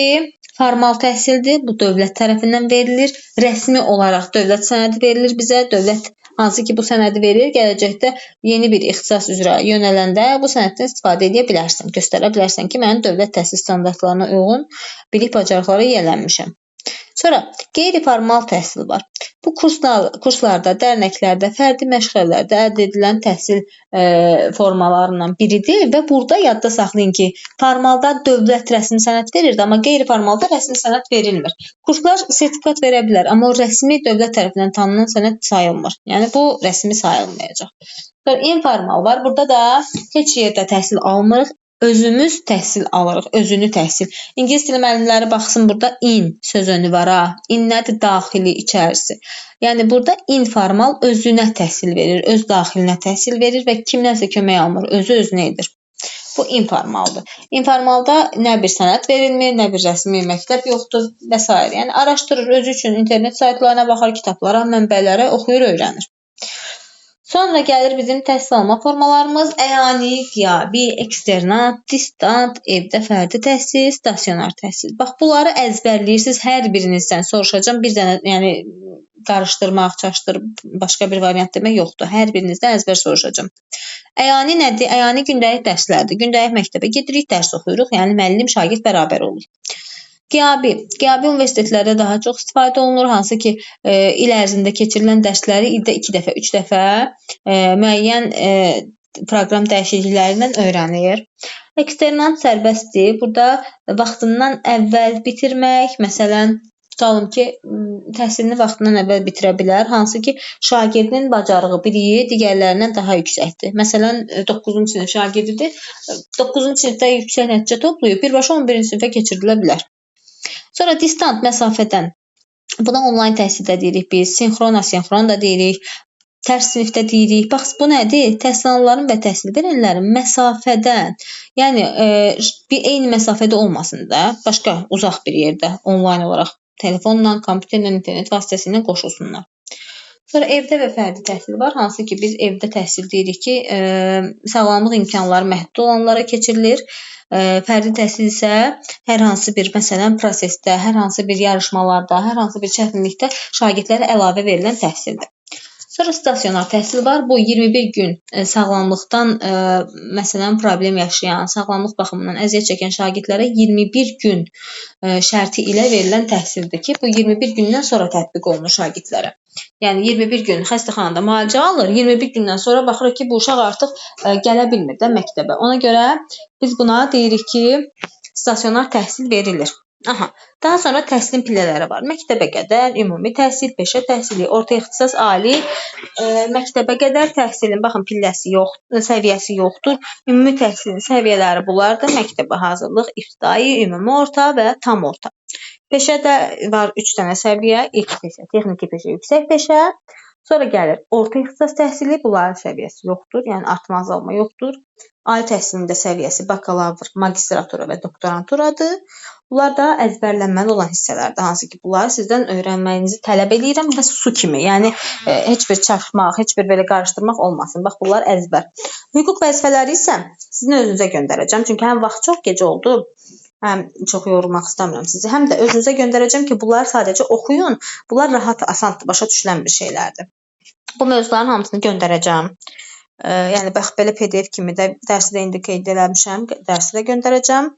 formal təhsildir. Bu dövlət tərəfindən verilir. Rəsmi olaraq dövlət sənədi verilir bizə. Dövlət hansı ki bu sənədi verir, gələcəkdə yeni bir ixtisas üzrə yönələndə bu sənəddən istifadə edə bilərsən. Göstərə bilərsən ki, mən dövlət təhsil standartlarına uyğun bilik bacarıqlara yiyələnmişəm. Sonra qeyri-formal təhsil var. Bu kurslarda, dərnəklərdə, fərdi məşğələlərdə əldə edilən təhsil formalarından biridir və burada yadda saxlayın ki, formalda dövlət rəsmi sənəd verir, amma qeyri-formalda rəsmi sənəd verilmir. Kurslar sertifikat verə bilər, amma o rəsmi dövlət tərəfindən tanınan sənəd sayılmır. Yəni bu rəsmi sayılmayacaq. Sonra informal var. Burada da heç yerdə təhsil almırıq. özümüz təhsil alırıq, özünü təhsil. İngilis dili müəllimləri baxsın, burada in sözünü var ha. In nədir? Daxili, içərisi. Yəni burada informal özünə təhsil verir, öz daxilinə təhsil verir və kimdənsə kömək almır, özü özünə edir. Bu informaldır. Informalda nə bir sənəd verilmir, nə bir rəsmi məktəb yoxdur və s. Yəni araşdırır, özü üçün internet saytlarına baxır, kitablara, mənbələrə oxuyur, öyrənir. Sonra gəlir bizim təhsil alma formalarımız. Əyani, qiyabi, eksternat, distant, evdə fərdi təhsil, stasionar təhsil. Bax, bunları əzbərləyirsiniz. Hər birinizdən soruşacağım. Bir dənə, yəni qarışdırmaq, çaşdırıb başqa bir variant demək yoxdur. Hər birinizdən əzbər soruşacağım. Əyani nədir? Əyani gündəlik dərslərdir. Gündəlik məktəbə gedirik, dərs oxuyuruq. Yəni müəllim, şagird bərabər olur. Qiyabi universitetlərdə daha çox istifadə olunur, hansı ki, il ərzində keçirilən dərsləri ildə 2 dəfə, 3 dəfə müəyyən proqram dəyişikliklərindən öyrənir. Eksternat sərbəstdir. Burada vaxtından əvvəl bitirmək, məsələn, tutalım ki, təhsilini vaxtından əvvəl bitirə bilər, hansı ki, şagirdin bacarığı, biliyi digərlərindən daha yüksəkdir. Məsələn, 9-cu sinif şagirdidir, 9-cu sinifdə yüksək nəticə toplayıb, birbaşa 11-ci sinifə keçirilə bilər. Sonra distant məsafədən, buna onlayn təhsil də deyirik biz, sinxron, asinxron da deyirik, tərs sinifdə deyirik. Bax, bu nədir? Təhsil alanların və təhsil verənlərin məsafədən, yəni eyni məsafədə olmasın da, başqa uzaq bir yerdə onlayn olaraq telefonla, kompüterlə, internet vasitəsilə qoşulsunlar. Sonra evdə və fərdi təhsil var, hansı ki, biz evdə təhsil deyirik ki, sağlamlıq imkanları məhdud olanlara keçirilir. Fərdi təhsil isə hər hansı bir, məsələn, prosesdə, hər hansı bir yarışmalarda, hər hansı bir çətinlikdə şagirdlərə əlavə verilən təhsildir. Sonra stasionar təhsil var. Bu 21 gün sağlamlıqdan, məsələn, problem yaşayan, sağlamlıq baxımından əziyyət çəkən şagirdlərə 21 gün şərti ilə verilən təhsildir ki, bu 21 gündən sonra tətbiq olunur şagirdlərə. Yəni 21 gün xəstəxanada müalicə alır, 21 gündən sonra baxırıq ki, bu uşaq artıq gələ bilmir də məktəbə. Ona görə biz buna deyirik ki, stasionar təhsil verilir. Daha sonra təhsilin pillələri var. Məktəbə qədər, ümumi təhsil, peşə təhsili, orta ixtisas, ali, məktəbə qədər təhsilin, baxın, pilləsi yoxdur, səviyyəsi yoxdur. Ümumi təhsilin səviyyələri bunlardır. Məktəbə hazırlıq, ibtidai, ümumi orta və tam orta. Peşədə var 3 dənə səviyyə, ilk peşə, texniki peşə, yüksək peşə. Sonra gəlir orta ixtisas təhsili, bunların səviyyəsi yoxdur, yəni artma, azalma yoxdur. Ali təhsilin də səviyyəsi bakalavr, magistratura və doktoranturadır. Bunlar da əzbərlənməli olan hissələrdir, hansı ki, bunları sizdən öyrənməyinizi tələb edirəm və su kimi, yəni heç bir çaşmaq, heç bir belə qarışdırmaq olmasın. Bax, bunlar əzbər. Hüquq vəzifələri isə sizin özünüzə göndərəcəm, çünki həm vaxt çox gecə oldu, həm çox yorulmaq istəmirəm sizi, həm də özünüzə göndərəcəm ki, bunları sadəcə oxuyun. Bunlar rahat, asandır, başa düşülən bir şeylərdir. Bu mövzuların hamısını göndərəcəm. Yəni, bax, belə PDF kimi də dərsi də indi qeyd eləmişəm, dərsi də göndərəcəm.